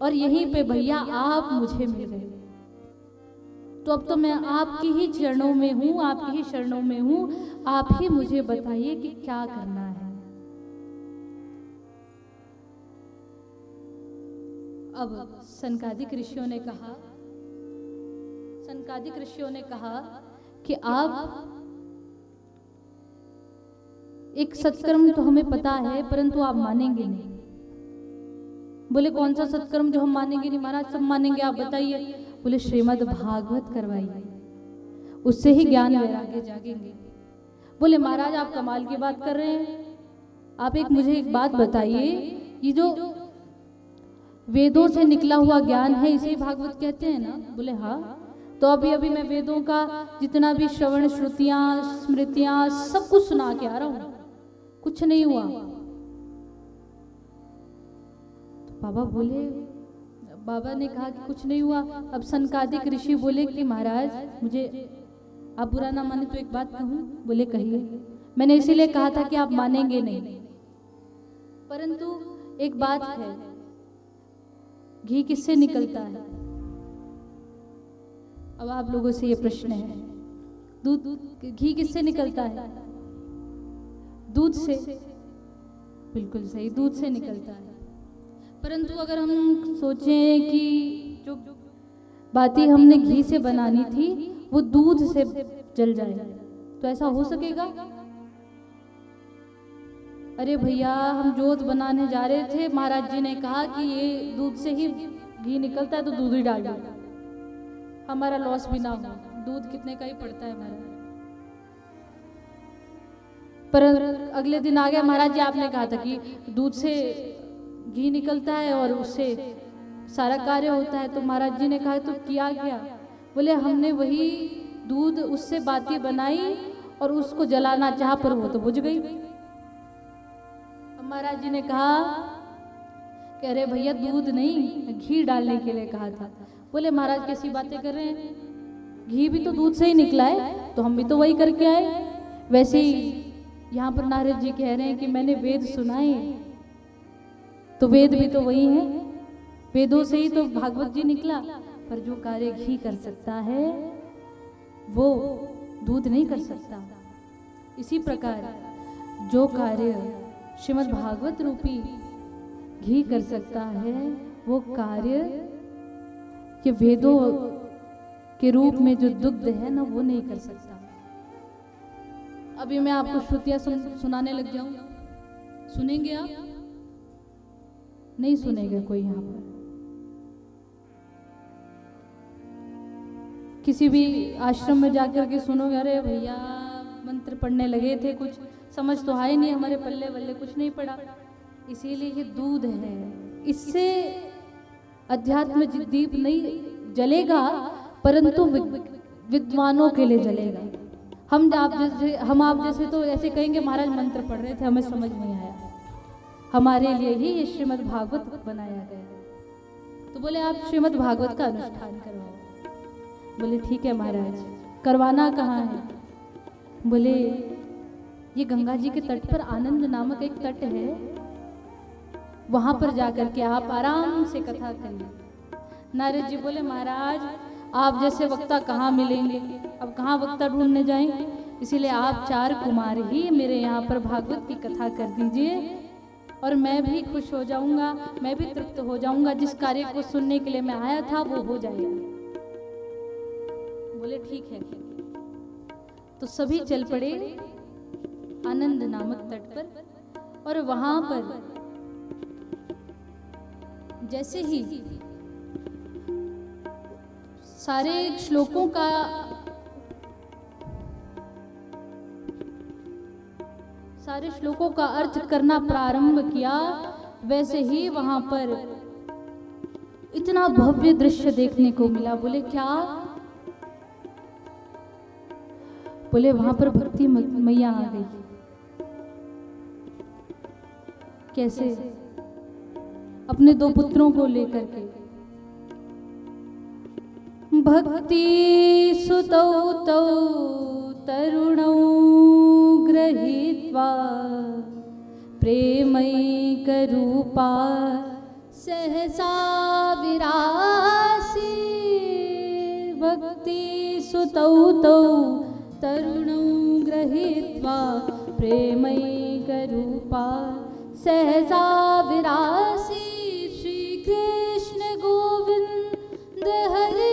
और यहीं पे भैया आप मुझे मिल गए। तो अब तो मैं आपकी ही चरणों में हूँ, आपकी ही शरणों में हूँ, आप ही मुझे बताइए कि क्या करना है। अब सनकादिक ऋषियों ने कहा कि आप एक सत्कर्म तो हमें पता है, परंतु आप मानेंगे नहीं। बोले कौन सा सत्कर्म जो हम मानेंगे नहीं? महाराज सब मानेंगे, आप बताइए। बोले श्रीमद् भागवत करवाइए, उससे ही ज्ञान वैराग्य जागेंगे। बोले महाराज आप कमाल की बात कर रहे हैं, आप मुझे एक बात बताइए, ये जो वेदों से निकला हुआ ज्ञान है इसे भागवत कहते हैं ना? बोले हाँ। तो अभी मैं वेदों का जितना भी श्रवण, श्रुतियां, स्मृतियां सब कुछ सुना के आ रहा हूं, कुछ नहीं हुआ। तो बाबा ने कहा कि कुछ नहीं हुआ। अब सनकादिक ऋषि बोले कि महाराज मुझे आप बुरा ना माने तो एक बात कहूं? बोले कहिए। मैंने इसीलिए कहा था कि आप मानेंगे नहीं, परंतु एक बात है, घी किससे निकलता है? अब आप लोगों से ये प्रश्न है, घी किससे निकलता है? दूध से। बिल्कुल सही, दूध से निकलता है। परंतु अगर हम सोचें कि जो बातें हमने घी से बनानी थी वो दूध से जल जाए, तो ऐसा हो सकेगा? अरे भैया हम जोत बनाने जा रहे थे, महाराज जी ने कहा कि ये दूध से ही घी निकलता है तो दूध ही डाल दो, हमारा लॉस भी ना हो। दूध कितने का ही पड़ता है महाराज। पर अगले दिन आ गया, महाराज जी आपने कहा था कि दूध से घी निकलता है और उससे सारा कार्य होता है। तो महाराज जी ने कहा तो किया क्या? बोले हमने वही दूध उससे बाती बनाई और उसको जलाना चाहा पर वो तो बुझ गई। महाराज जी ने कहा कि अरे भैया दूध नहीं, घी डालने के लिए कहा था। बोले महाराज कैसी बातें कर रहे हैं, घी भी तो दूध से ही निकला है, तो हम भी तो वही करके आए। वैसे ही यहाँ पर नारद जी कह रहे हैं कि मैंने वेद सुनाए, तो वेद भी तो वही है, वेदों से ही तो भागवत जी निकला। पर जो कार्य घी कर सकता है वो दूध नहीं कर सकता। इसी प्रकार जो कार्य श्रीमद् भागवत रूपी घी कर सकता है वो कार्य कि वेदों के रूप में जो दुग्ध है ना वो नहीं कर सकता। अभी मैं आपको श्रुतियां सुनाने लग जाऊं, सुनेंगे आप? नहीं सुनेगा कोई। यहाँ पर किसी भी आश्रम में जाकर के सुनोगे, अरे भैया मंत्र पढ़ने लगे थे, कुछ समझ तो आए नहीं, हमारे पल्ले वल्ले कुछ नहीं पड़ा। इसीलिए ये दूध है, इससे अध्यात्म दीप नहीं जलेगा, परंतु विद्वानों के लिए जलेगा। हम आप जैसे तो ऐसे कहेंगे महाराज मंत्र पढ़ रहे थे, हमें समझ नहीं आया। हमारे लिए ही ये श्रीमद् भागवत बनाया गया। तो बोले आप श्रीमद् भागवत का अनुष्ठान करवाओ। बोले ठीक है महाराज, करवाना कहाँ है? बोले ये गंगा जी के तट पर आनंद नामक एक तट है, वहां पर जाकर के आप आराम से कथा करिए। नारद जी बोले महाराज आप जैसे वक्ता कहाँ मिलेंगे, अब कहाँ वक्ता ढूंढने जाएं, इसीलिए आप 4 कुमार ही मेरे यहाँ पर भागवत की कथा कर दीजिए और मैं भी खुश हो जाऊंगा, मैं भी तृप्त हो जाऊंगा। जिस कार्य को सुनने के लिए मैं आया था वो हो जाएगा। बोले ठीक है। तो सभी चल पड़े आनंद नामक तट पर, और वहां पर जैसे ही सारे श्लोकों का अर्थ करना प्रारंभ किया, वैसे ही वहां पर इतना भव्य दृश्य देखने को मिला। बोले क्या? बोले वहां पर भक्ति मैया आ गई। कैसे? अपने 2 पुत्रों को लेकर के। भक्ति सुतौ तौ तरुणौ गृहीत्वा प्रेमैकरूपा सहसा विरासी। भक्ति सुतौ तौ तरुणौ गृहीत्वा प्रेमैकरूपा सहसा विरासी श्रीकृष्ण गोविन्द हरे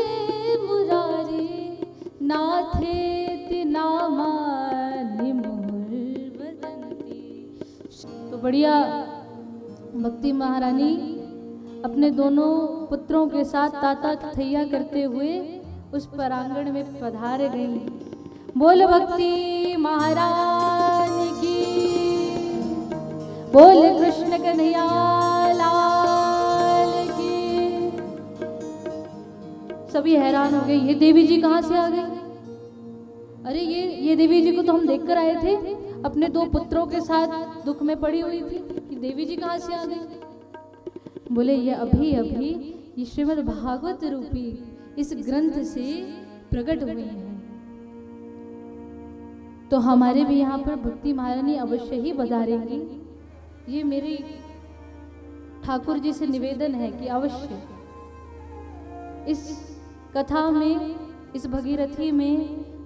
मुरारे नाथेति नामानि मुहुर्वदन्ति। तो बढ़िया भक्ति महारानी अपने दोनों पुत्रों के साथ ताता थैया करते हुए उस परांगण में पधार गई। बोल भक्ति महारानी की, बोल कृष्ण कन्हैया लाल की। सभी हैरान हो गए, ये देवी जी कहाँ से आ गई? अरे ये देवी जी को तो हम देखकर आए थे, अपने दो पुत्रों के साथ दुख में पड़ी हुई थी, कि देवी जी कहाँ से आ गई? बोले ये अभी अभी ये श्रीमद् भागवत रूपी इस ग्रंथ से प्रकट हुई हैं। तो हमारे भी यहाँ पर भक्ति महारानी अवश्य ही बधारेंगी। ये मेरी ठाकुर जी से निवेदन है कि अवश्य इस कथा में, इस भगीरथी में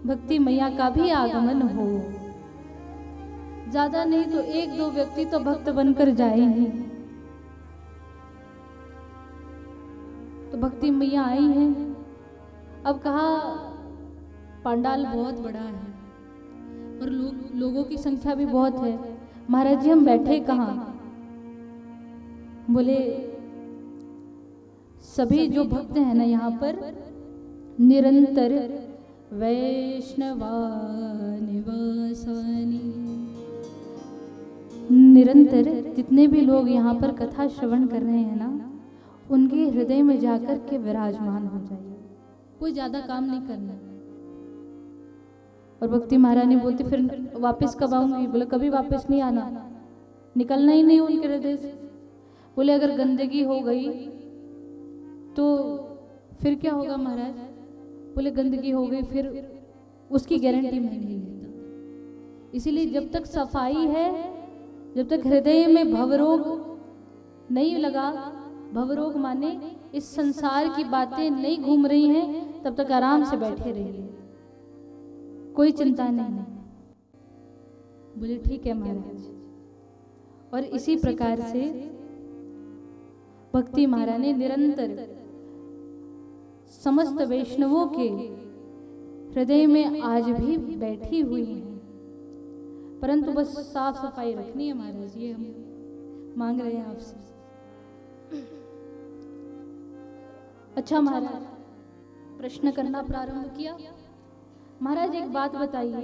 भक्ति मैया का भी आगमन हो। ज्यादा नहीं तो एक दो व्यक्ति तो भक्त बनकर जाएंगे। तो भक्ति मैया आई हैं। अब कहा पंडाल बहुत बड़ा है और लोगों की संख्या भी बहुत है, महाराज जी हम बैठे कहाँ? बोले सभी जो भक्त हैं ना यहाँ पर निरंतर वैष्णवा निवासानी, निरंतर जितने भी लोग यहाँ पर कथा श्रवण कर रहे हैं ना, उनके हृदय में जाकर के विराजमान हो जाइए। कोई ज्यादा काम नहीं करना। और भक्ति महारानी बोलती फिर वापस कब आऊंगी? बोले कभी वापस नहीं आना, निकलना ही नहीं उनके हृदय से। बोले अगर गंदगी हो गई तो फिर क्या होगा महाराज? बोले गंदगी हो गई फिर उसकी गारंटी मैं नहीं लेता। इसीलिए जब तक सफाई है, जब तक हृदय में भवरोग नहीं लगा, भवरोग माने इस संसार की बातें नहीं घूम रही हैं, तब तक आराम से बैठे रहिए, कोई चिंता नहीं। बोले ठीक है महाराज। और इसी प्रकार से भक्ति महारानी निरंतर समस्त वैष्णवों के हृदय में आज भी बैठी हुई हैं, परंतु बस साफ सफाई रखनी है महाराज, ये हम मांग रहे हैं आपसे। अच्छा महाराज, प्रश्न करना प्रारंभ किया। महाराज एक बात बताइए,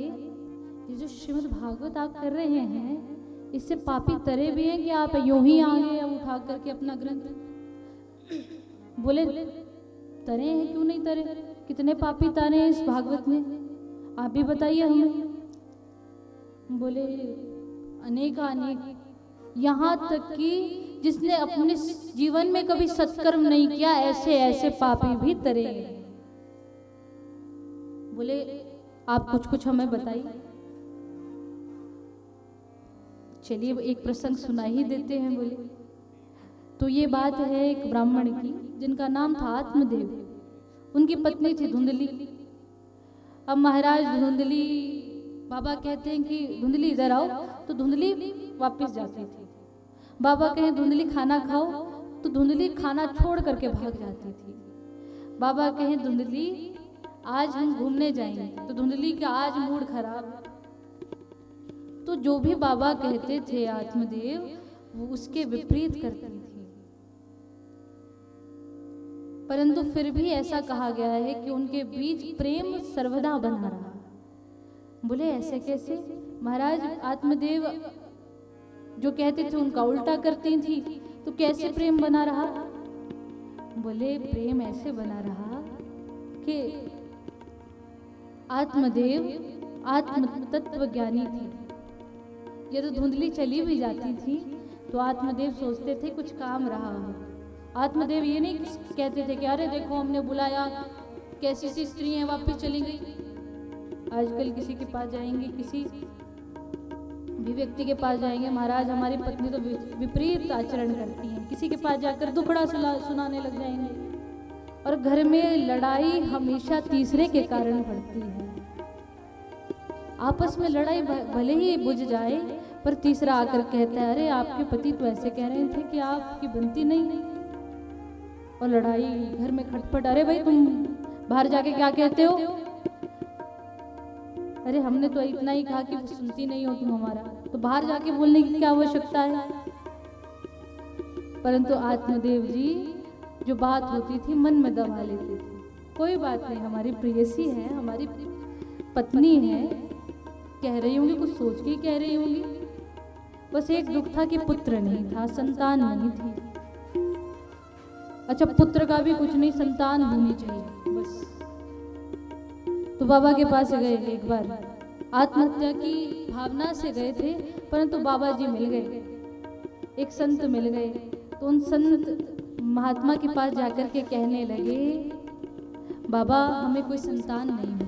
ये जो श्रीमद् भागवत आप कर रहे हैं, इससे पापी तरे भी हैं कि आप यूं ही आ गए उठा करके अपना ग्रंथ? बोले तरे हैं, क्यों नहीं तरे? कितने पापी तारे हैं इस भागवत में, आप भी बताइए हमें। बोले अनेक अनेक, यहाँ तक कि जिसने अपने जीवन में कभी सत्कर्म नहीं किया, ऐसे ऐसे पापी भी तरे हैं। बोले आप कुछ कुछ हमें बताइए। चलिए एक प्रसंग सुना ही देते हैं। बोले तो ये बात है एक ब्राह्मण की, जिनका नाम था आत्मदेव। उनकी पत्नी थी धुंधली। अब महाराज धुंधली, बाबा कहते हैं कि धुंधली इधर आओ, तो धुंधली वापस जाती थी। बाबा कहें धुंधली खाना खाओ, तो धुंधली खाना छोड़ करके भाग जाती थी। बाबा कहें धुंधली आज हम घूमने जाएंगे, तो धुंधली का आज मूड खराब। तो जो भी बाबा कहते थे आत्मदेव, वो उसके विपरीत करती थी। परंतु फिर भी ऐसा कहा गया है कि उनके बीच प्रेम सर्वदा बना रहा। बोले ऐसे कैसे? महाराज आत्मदेव जो कहते थे उनका उल्टा करती थी, तो कैसे प्रेम बना रहा? बोले प्रेम ऐसे बना रहा कि आत्मदेव आत्म तत्व ज्ञानी थे। यदि धुंधली चली भी जाती थी तो आत्मदेव सोचते थे कुछ काम रहा हो। आत्मदेव ये नहीं कहते थे कि अरे देखो हमने बुलाया, कैसी सी स्त्री है वापस चली गई। आजकल किसी के पास जाएंगे, किसी भी व्यक्ति के पास जाएंगे, महाराज हमारी पत्नी तो विपरीत आचरण करती है, किसी के पास जाकर दुखड़ा सुनाने लग जाएंगे। और घर में लड़ाई हमेशा तीसरे के कारण बढ़ती है। आपस में लड़ाई भले ही बुझ जाए, पर तीसरा आकर कहता है, अरे आपके पति तो ऐसे कह रहे थे कि आपकी बनती नहीं। और लड़ाई घर में खटपट, अरे भाई तुम बाहर जाके क्या कहते हो? अरे हमने तो इतना ही कहा कि सुनती नहीं हो तुम हमारा, तो बाहर जाके बोलने की क्या आवश्यकता है? परंतु आत्मदेव जी जो बात होती थी मन में दबा लेते थे। कोई बात नहीं, हमारी प्रेयसी है, हमारी पत्नी है, कह रही होंगी, कुछ सोच के ही कह रही होंगी। बस एक दुख था कि पुत्र नहीं था, संतान नहीं थी। अच्छा, पुत्र का भी कुछ नहीं, संतान होनी चाहिए बस। तो बाबा के पास गए एक बार, आत्महत्या की भावना से गए थे, परंतु बाबा जी मिल गए, एक संत मिल गए। तो उन संत महात्मा के पास जाकर के कहने लगे, बाबा हमें कोई संतान नहीं होनी।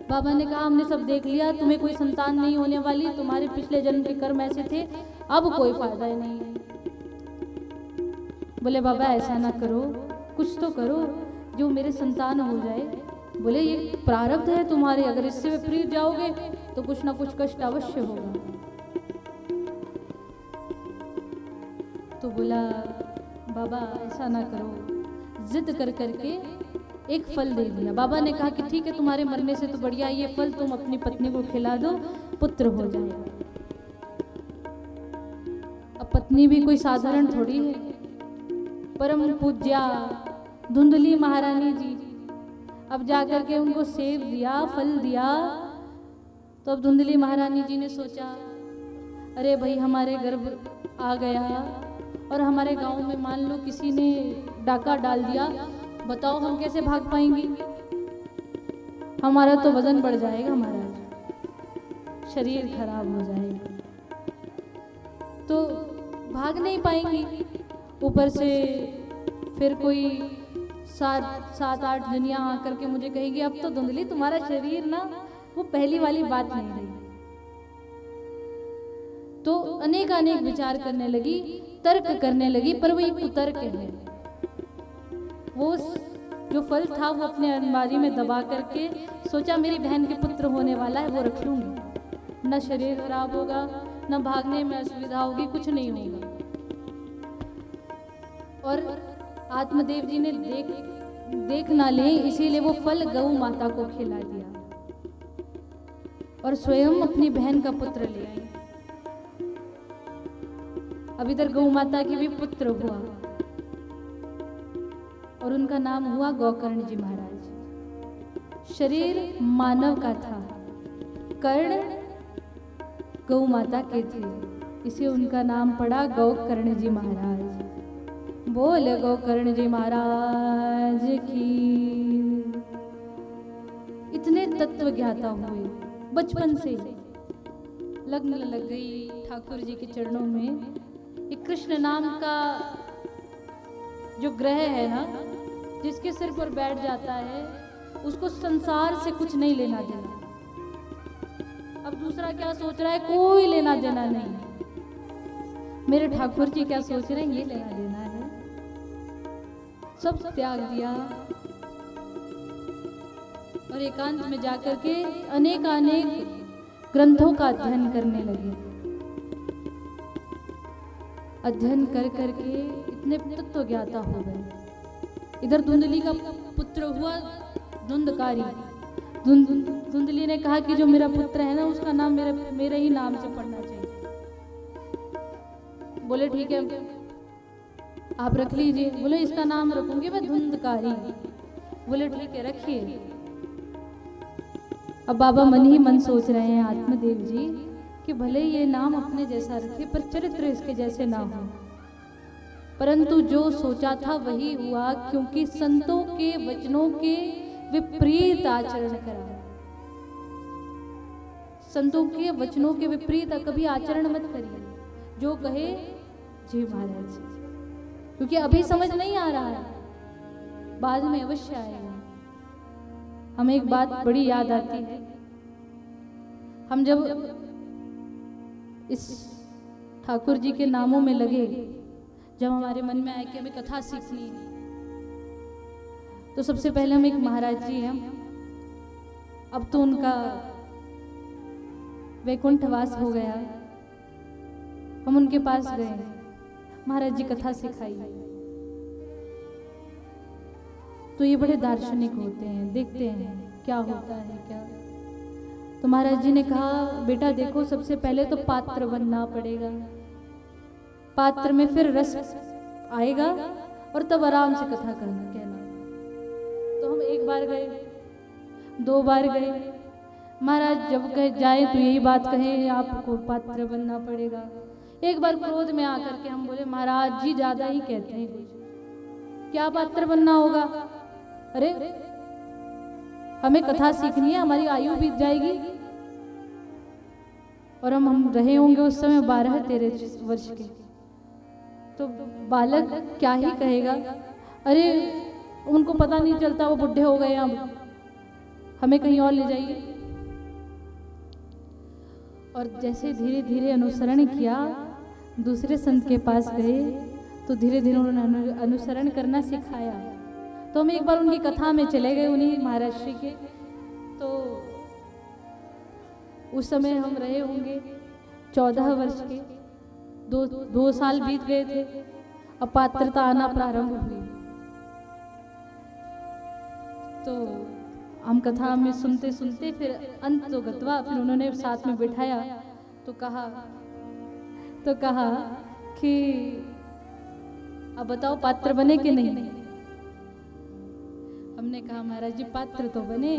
बाबा ने कहा, हमने सब देख लिया, तुम्हें कोई संतान नहीं होने वाली, तुम्हारे पिछले जन्म के कर्म ऐसे थे, अब कोई फायदा ही नहीं है। बोले बाबा ऐसा ना करो, कुछ तो करो जो मेरे संतान हो जाए। बोले ये प्रारब्ध है तुम्हारे, अगर इससे विपरीत जाओगे तो कुछ ना कुछ कष्ट अवश्य होगा। तो बोला बाबा ऐसा ना करो, जिद कर करके एक फल दे दिया। बाबा ने कहा कि ठीक है, तुम्हारे मरने से तो बढ़िया ये फल तुम अपनी पत्नी को खिला दो, पुत्र हो जाएगा। अब पत्नी भी कोई साधारण थोड़ी है, परम पूज्या धुंधली महारानी जी। अब जाकर के उनको सेब दिया, फल दिया। तो अब धुंधली महारानी जी ने सोचा, अरे भाई हमारे गर्भ आ गया और हमारे गांव में मान लो किसी ने डाका डाल दिया, बताओ हम कैसे भाग पाएंगे? हमारा तो वजन बढ़ जाएगा, हमारा शरीर खराब हो जाएगा, तो भाग नहीं पाएंगी। ऊपर से फिर कोई 7-8 जनियां आकर के मुझे कहेगी, अब तो धुंधली तुम्हारा शरीर ना वो पहली वाली बात नहीं रही। तो अनेक विचार करने लगी, तर्क करने लगी, पर वो एक कुतर्क है। वो जो फल था वो अपने अलमारी में दबा करके सोचा मेरी बहन के पुत्र होने वाला है, वो रख लूंगी, न शरीर खराब होगा, न भागने में असुविधा होगी, कुछ नहीं होगा। और आत्मदेव जी ने देख ना ले, इसीलिए वो फल गौ माता को खिला दिया और स्वयं अपनी बहन का पुत्र ले आई। अब इधर गौ माता के भी पुत्र हुआ और उनका नाम हुआ गोकर्ण जी महाराज। शरीर मानव का था, कर्ण गौ माता के थे, इसे उनका नाम पड़ा गोकर्ण जी महाराज। बोल गोकर्ण जी महाराज की। इतने तत्व ज्ञाता हुए, बचपन से लगन लग गई ठाकुर जी के चरणों में। एक कृष्ण नाम का जो ग्रह है ना, जिसके सिर पर बैठ जाता है, उसको संसार से कुछ नहीं लेना देना। अब दूसरा क्या सोच रहा है, कोई लेना देना नहीं। मेरे ठाकुर जी क्या सोच रहे हैं, ये लेना देना है। सब त्याग दिया और एकांत में जाकर के अनेक ग्रंथों का अध्ययन करने लगे। अध्ययन कर करके इतने तत्व ज्ञाता हो गए। इधर धुंधली का पुत्र हुआ धुंधकारी। धुंधली ने कहा कि जो मेरा पुत्र है ना, उसका नाम मेरे ही नाम से पढ़ना चाहिए। बोले ठीक है, आप रख लीजिए। बोले इसका नाम रखूंगी मैं धुंधकारी। बोले ठीक है, रखिए। अब बाबा मन ही मन सोच रहे हैं आत्मदेव जी कि भले ये नाम अपने जैसा रखे, पर चरित्र इसके जैसे ना हो। परंतु जो सोचा था वही हुआ, क्योंकि संतों के वचनों के विपरीत आचरण करा। संतों के वचनों के विपरीत कभी आचरण मत करिए। जो कहे जी महाराज, क्योंकि अभी समझ नहीं आ रहा है, बाद में अवश्य आएगा। हमें एक बात बड़ी याद आती है। हम जब इस ठाकुर जी के नामों में लगे, जब हमारे मन में आया कि हमें कथा सीखनी है, तो सबसे पहले हम एक महाराज जी हैं, अब तो उनका वैकुंठवास हो गया, हम उनके पास गए। महाराज जी कथा सिखाई। तो ये बड़े दार्शनिक होते हैं, देखते हैं क्या होता है क्या। तो महाराज जी ने कहा, बेटा देखो, सबसे पहले तो पात्र बनना पड़ेगा, पात्र में फिर रस आएगा और तब आराम से कथा करना कहना। तो हम एक बार गए, 2 बार गए। महाराज जब कहे जाए तो यही बात कहें, आपको पात्र बनना पड़ेगा। एक बार क्रोध में आकर के हम बोले, महाराज जी ज्यादा ही कहते हैं, क्या पात्र बनना होगा? अरे हमें कथा सीखनी है, हमारी आयु बीत जाएगी। और हम रहे होंगे उस समय 12-13 वर्ष के, तो बालक क्या ही कहेगा। अरे उनको पता नहीं चलता, वो बुढ़े हो गए, अब हमें कहीं और ले जाइए। और जैसे धीरे धीरे अनुसरण किया, दूसरे संत के पास गए तो धीरे धीरे उन्होंने अनुसरण करना सिखाया। तो हम एक बार उनकी कथा में चले गए, उन्हीं महाराष्ट्र के। तो उस समय हम रहे होंगे 14 वर्ष के, 2 साल बीत गए थे, अब पात्रता आना प्रारंभ हुई। तो हम कथा में सुनते सुनते फिर अंत तो गतवा, फिर उन्होंने साथ में बिठाया तो कहा कि अब बताओ पात्र बने कि नहीं। हमने कहा, महाराज जी पात्र तो बने,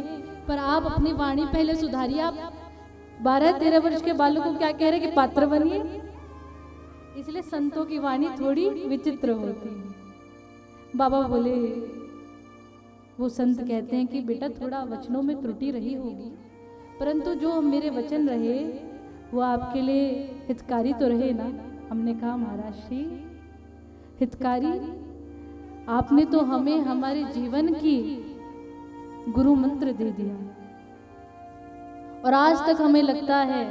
पर आप अपनी वाणी पहले सुधारिए। आप 12-13 वर्ष के बालक को क्या कह रहे कि पात्र बनिए? इसलिए संतों की वाणी थोड़ी विचित्र होती है। बाबा बोले, वो संत कहते हैं कि बेटा थोड़ा वचनों में त्रुटि रही होगी, परंतु जो मेरे वचन रहे वो आपके लिए हितकारी तो रहे ना। हमने कहा, महाराज श्री हितकारी, आपने तो हमें हमारे जीवन की गुरु मंत्र दे दिया, और आज तक हमें लगता है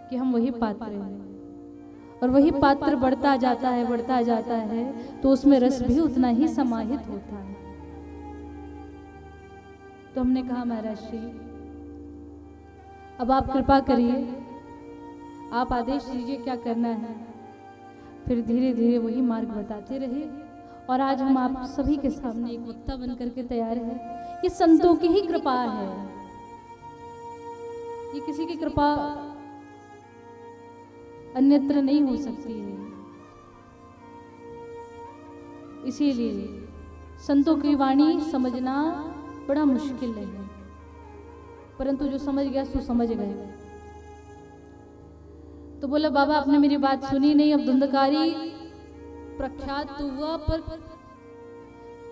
कि हम वही पात्र हैं, और वही पात्र बढ़ता जाता है तो उसमें रस भी उतना ही समाहित होता है। तो हमने कहा, महाराज श्री अब आप कृपा करिए, आप आदेश दीजिए क्या करना है। फिर धीरे धीरे वही मार्ग बताते रहे, और आज हम आप सभी के सामने एक वक्ता बन करके तैयार है। ये संतों की ही कृपा है, ये किसी की कृपा अन्यत्र नहीं हो सकती है। इसीलिए संतों की वाणी समझना बड़ा मुश्किल है, परंतु जो समझ गया सो समझ गए। तो बोला, बाबा आपने मेरी बात सुनी नहीं। अब धुंधकारी प्रख्यात तो हुआ, पर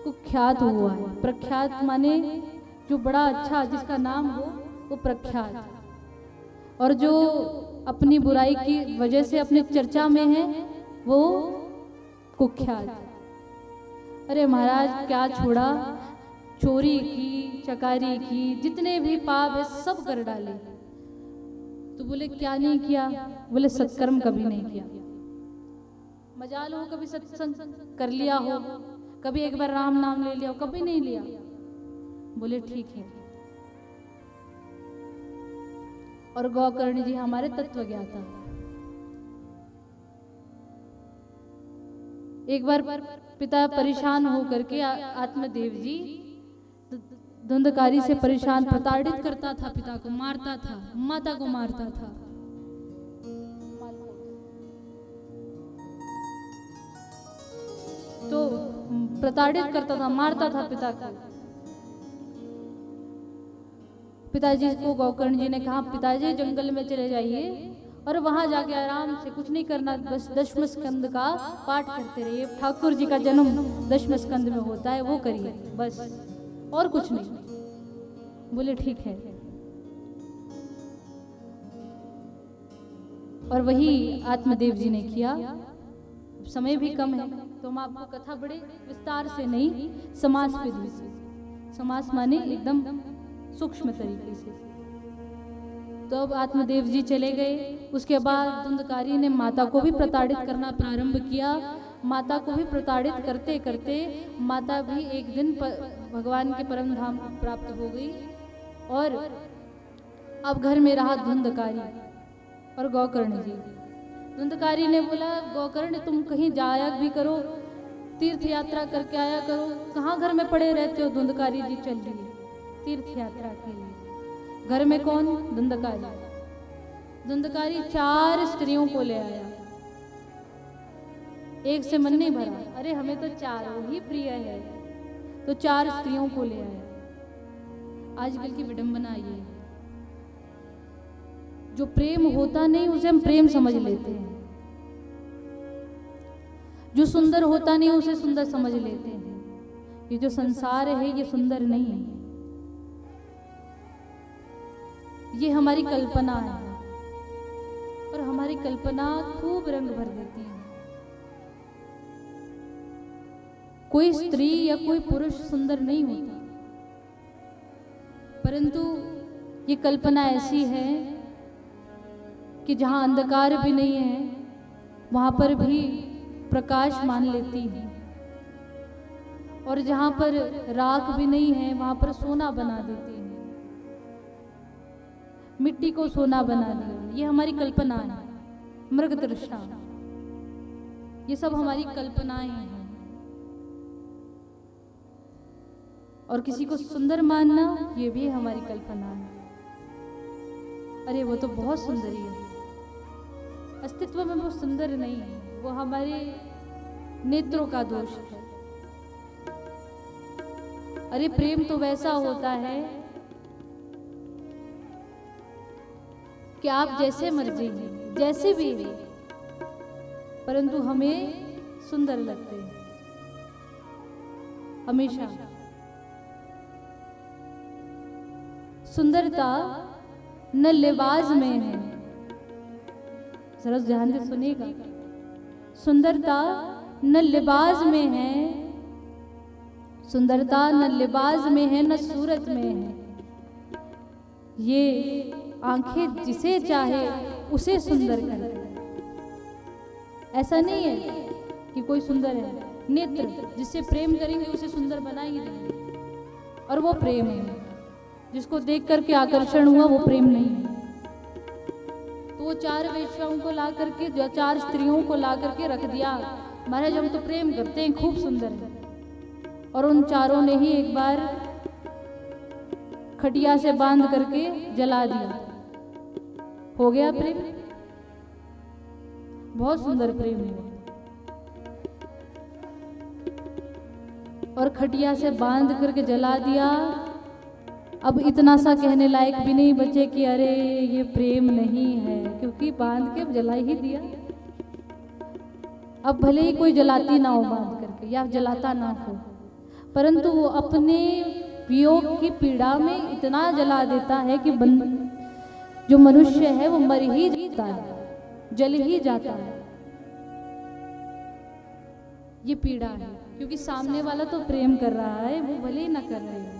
कुख्यात हुआ है। प्रख्यात माने जो बड़ा अच्छा, जिसका नाम हो वो प्रख्यात, और जो अपनी बुराई की वजह से अपनी चर्चा में है वो कुख्यात। अरे महाराज क्या छोड़ा, चोरी की, चकारी की, जितने भी पाप है सब कर डाले। तो बोले क्या नहीं किया? बोले सत्कर्म कभी नहीं किया। मजाल हो कभी सत्संग कर लिया हो, कभी एक बार राम नाम ले लिया हो, कभी नहीं लिया। बोले ठीक है। और गौकर्ण जी हमारे तत्व ज्ञाता। एक बार पिता परेशान होकर के आत्मदेव जी धुंधकारी से परेशान, प्रताड़ित करता था, पिता को मारता था, माता को मारता था। तो प्रताड़ित करता था, मारता था पिता को। पिताजी को गौकर्ण जी ने कहा, पिताजी जंगल में चले जाइए और वहां जाके आराम से, कुछ नहीं करना, बस दशम स्कंद का पाठ करते रहिए। ठाकुर जी का जन्म दशम स्कंद में होता है, वो करिए बस, और कुछ नहीं। बोले ठीक है। और वही आत्मदेव जी ने किया। समय भी कम है तो हम आपको कथा बड़े विस्तार से नहीं, समास विधि से, समास माने एकदम सूक्ष्म तरीके से। तो अब आत्मदेव जी चले गए। उसके बाद धुंधकारी ने माता को भी प्रताड़ित करना प्रारंभ किया। माता को भी प्रताड़ित करते करते माता भी एक दिन भगवान के परम धाम प्राप्त हो गई। और अब घर में रहा धुंधकारी और गौकर्ण जी। धुंधकारी ने बोला, गौकर्ण तुम कहीं जाया भी करो, तीर्थ यात्रा करके आया करो, कहाँ घर में पड़े रहते हो। धुंधकारी जी चल दिए तीर्थ यात्रा के लिए। घर में कौन? धुंधकारी। धुंधकारी 4 स्त्रियों को ले आया, एक से मन नहीं भरा, अरे हमें तो चारों ही प्रिय है, तो 4 स्त्रियों को ले आया। आजकल की विडंबना ये है, जो प्रेम होता नहीं उसे हम प्रेम समझ लेते हैं, जो सुंदर होता नहीं उसे सुंदर समझ लेते हैं। ये जो संसार है ये सुंदर नहीं है, ये हमारी कल्पना है, और हमारी कल्पना खूब रंग भर देती है। कोई स्त्री या कोई पुरुष सुंदर नहीं होता, परंतु ये कल्पना ऐसी है कि जहां अंधकार भी नहीं है वहां पर भी प्रकाश मान लेती है, और जहां पर राख भी नहीं है वहां पर सोना बना देती है, मिट्टी को सोना बना दिया। ये हमारी कल्पना है, मृग तृष्णा, ये सब हमारी कल्पनाएं हैं। और किसी को सुंदर मानना ये भी हमारी कल्पना है। अरे वो तो बहुत सुंदरी है, अस्तित्व में वो सुंदर नहीं है, वो हमारे नेत्रों का दोष है। अरे प्रेम तो वैसा होता है कि आप जैसे मर्जी हैं, जैसे भी हैं, परंतु हमें सुंदर लगते हैं हमेशा। सुंदरता न लिबास में है, जरा ध्यान से सुनिएगा, सुंदरता न लिबास में है, सुंदरता न लिबास में है न सूरत में है। ये आंखें जिसे चाहे उसे सुंदर कर दे। ऐसा नहीं है कि कोई सुंदर है, नेत्र जिससे प्रेम करेंगे उसे सुंदर बना ही देंगे, और वो प्रेम है। जिसको देख करके आकर्षण हुआ वो प्रेम नहीं है। तो वो 4 वेश्याओं को ला करके, 4 स्त्रियों को ला करके रख दिया, महाराज हम तो प्रेम करते हैं, खूब सुंदर है। और उन चारों ने ही एक बार खटिया से बांध करके जला दिया, हो गया प्रेम। बहुत सुंदर प्रेम है। और खटिया से बांध करके जला दिया। अब इतना सा कहने लायक भी नहीं बचे कि अरे ये प्रेम नहीं है, क्योंकि बांध के जला ही दिया। अब भले ही कोई जलाती ना हो बांध करके, या जलाता ना हो, परंतु वो अपने वियोग की पीड़ा में इतना जला देता है कि जो मनुष्य है वो मर ही जाता है, जल ही जाता है। ये पीड़ा है, क्योंकि सामने वाला तो प्रेम कर रहा है, वो भले ही ना कर रहे हैं।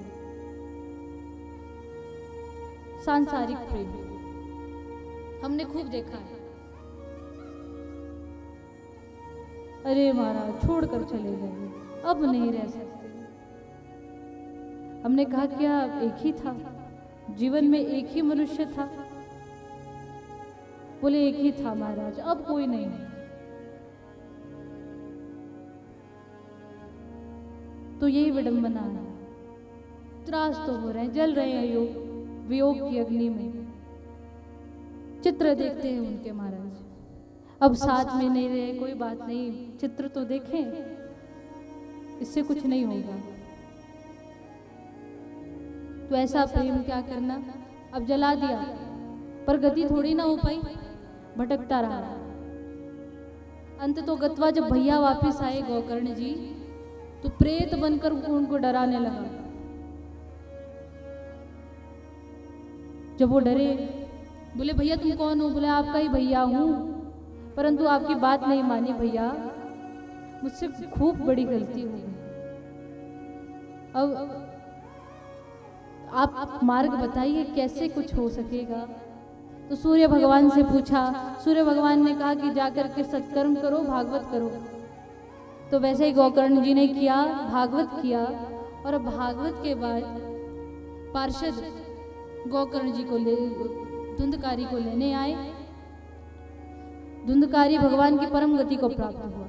सांसारिक प्रेम हमने खूब देखा है। अरे महाराज छोड़कर चले गए, अब नहीं रह सकते। हमने कहा क्या एक ही था जीवन में, एक ही मनुष्य था? बोले एक ही था महाराज, अब कोई नहीं है। तो यही विडंबना है। त्रास तो हो रहे हैं, जल रहे हैं योग वियोग की अग्नि में। चित्र देखते हैं उनके महाराज, अब साथ में नहीं रहे, कोई बात नहीं, चित्र तो देखें, इससे कुछ नहीं होगा। तो ऐसा प्रेम क्या करना, अब जला दिया पर गति थोड़ी ना हो पाई, भटकता रहा। अंत तो गत्वा जब भैया वापिस आए गौकर्ण जी, तो प्रेत बनकर उनको डराने लगा। जब वो डरे, बोले भैया तुम कौन हो? बोले आपका ही भैया हूं, परंतु आपकी बात नहीं मानी भैया, मुझसे खूब बड़ी गलती हो गई। अब आप मार्ग बताइए कैसे कुछ हो सकेगा। तो सूर्य भगवान से पूछा। सूर्य भगवान ने कहा कि जाकर के सत्कर्म करो, भागवत करो। तो वैसे ही गोकर्ण जी ने किया, भागवत किया। और भागवत के बाद पार्षद गोकर्ण जी को धुंधकारी को लेने आए। धुंधकारी भगवान की परम गति को प्राप्त हुआ।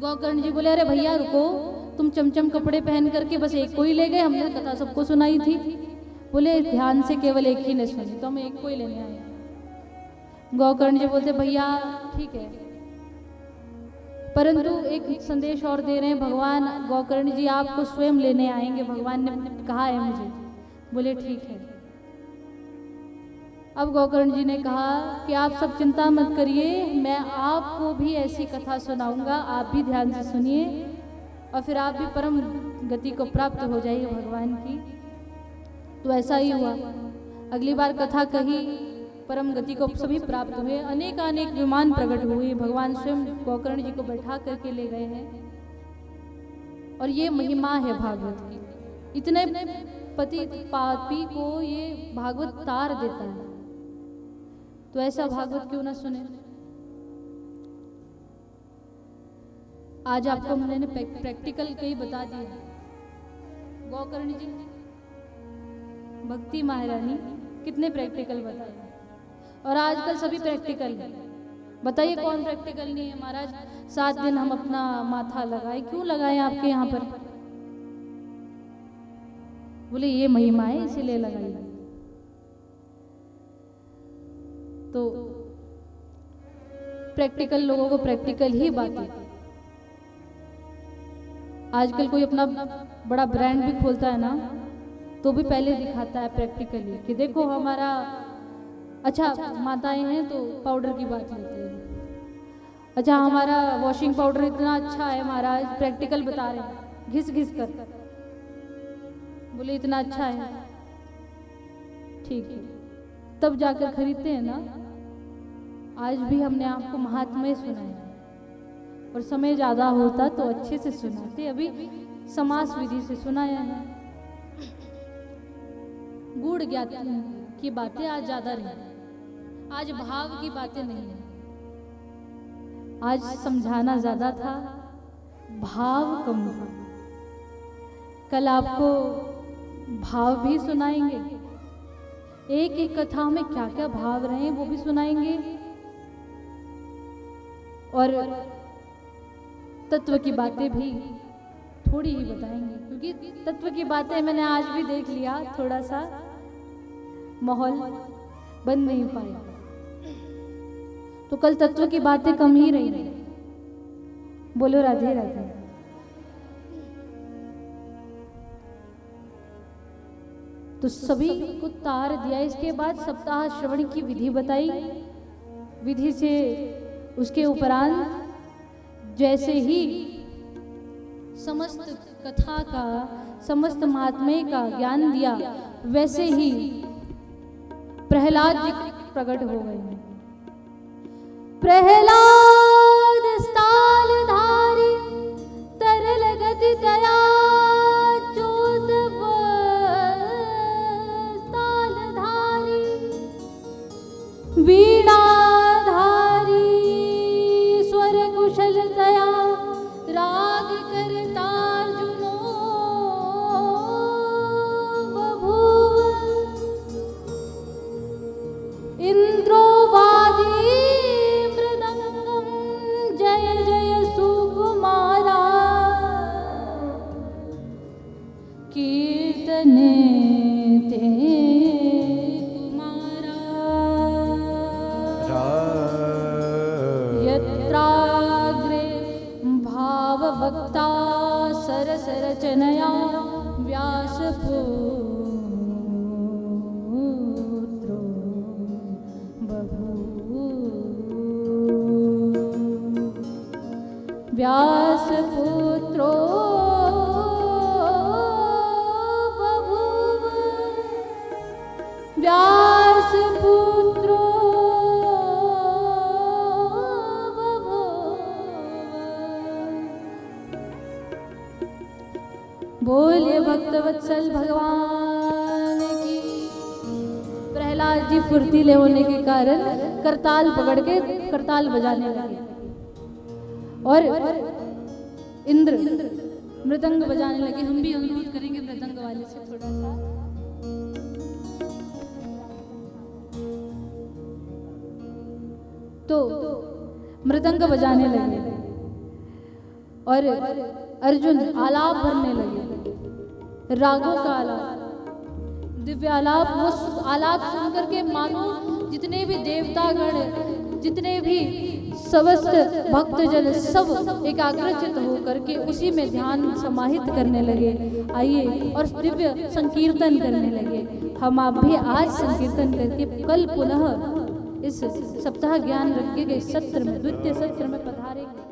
गोकर्ण जी बोले, अरे भैया रुको, तुम चमचम कपड़े पहन करके बस एक को ही ले गए, हमने कथा सबको सुनाई थी। बोले ध्यान से केवल एक ही ने सुनी, तो हम एक को ही लेने आए। गोकर्ण जी बोलते, भैया ठीक है, परंतु एक संदेश और दे रहे हैं भगवान। गोकर्ण जी आपको स्वयं लेने आएंगे, भगवान ने कहा है मुझे। बोले ठीक है। अब गोकर्ण जी ने कहा कि आप सब चिंता मत करिए, मैं आपको भी ऐसी कथा सुनाऊंगा, आप भी ध्यान से सुनिए और फिर आप भी परम गति को प्राप्त हो जाइए भगवान की। तो ऐसा ही हुआ। अगली बार कथा कही, परम गति को सभी प्राप्त हुए। अनेक अनेक विमान प्रकट हुए, भगवान स्वयं गोकर्ण जी को बैठा करके ले गए हैं। और ये महिमा है भागवत की। इतने पति पापी को ये भागवत तार देता है, तो ऐसा भागवत क्यों ना सुने। आज आपको मैंने प्रैक्टिकल कई बता दिया। गोकर्ण जी, भक्ति महारानी कितने प्रैक्टिकल बताए, और आजकल सभी प्रैक्टिकल है। बताइए कौन प्रैक्टिकल नहीं है। महाराज 7 दिन हम अपना माथा लगाए, क्यों लगाए आपके यहाँ पर? बोले ये महिमा है इसीलिए लगाई। तो प्रैक्टिकल लोगों को प्रैक्टिकल ही बातें। आजकल कोई अपना बड़ा ब्रांड भी खोलता है ना, तो भी पहले दिखाता है प्रैक्टिकली कि देखो हमारा, अच्छा माताएं हैं तो पाउडर की बात लेते हैं। अच्छा हमारा वॉशिंग पाउडर इतना अच्छा है महाराज, प्रैक्टिकल बता रहे हैं घिस घिस कर। बोले इतना अच्छा है, ठीक है, तब जाकर खरीदते हैं ना। आज भी हमने आपको महात्म्य सुनाया, और समय ज्यादा होता तो अच्छे से सुनाते, अभी समास विधि से सुनाया है। गूढ़ ज्ञान की बातें आज ज्यादा रही, आज भाव की बातें नहीं है। आज समझाना ज्यादा था, भाव कम था। कल आपको भाव भी सुनाएंगे, एक एक कथा में क्या क्या भाव रहे वो भी सुनाएंगे, और तत्व की बातें भी थोड़ी ही बताएंगे, क्योंकि तत्व की बातें मैंने आज भी देख लिया, थोड़ा सा माहौल बन नहीं पाया, तो कल तत्व की बातें कम ही रही। बोलो राधे राधे। तो सभी को तार दिया। इसके बाद सप्ताह श्रवण की विधि बताई। विधि से उसके उपरांत जैसे ही समस्त कथा का, समस्त महात्म्य का ज्ञान दिया, वैसे ही प्रहलाद जी प्रकट हो गए। प्रहलाद स्थालधारी तरल गति दया चोदव स्थालधारी वीणाधारी स्वर कुशल दया राग करता अर्जुनो बभूव इंद्रो वादी मृदंगम जय जय सुकुमारा कीर्तने ते कुमारा यत्राग्रे भावभक्ता सरसरचनया व्यासपुत्रो व्यासपुत्रो बभूव व्यासपुत्रो बभूव। बोलिए भक्तवत्सल भगवान की। प्रहलाद जी फुर्तीले होने के कारण करताल पकड़ के करताल बजाने लगे। और इंद्र मृदंग बजाने लगे। हम भी अनुरोध करेंगे मृदंग वाले से थोड़ा सा। तो मृदंग बजाने लगे और अर्जुन आलाप भरने लगे, रागों का आलाप, दिव्य आलाप। वो आलाप सुनकर के मानो जितने भी देवतागण, जितने भी समस्त भक्तजन सब एकाग्रचित होकर के उसी में ध्यान समाहित करने लगे। आइए और दिव्य संकीर्तन करने लगे। हम आप भी आज संकीर्तन करके कल पुनः इस सप्ताह ज्ञान रखे गए सत्र में, द्वितीय सत्र में पधारेंगे।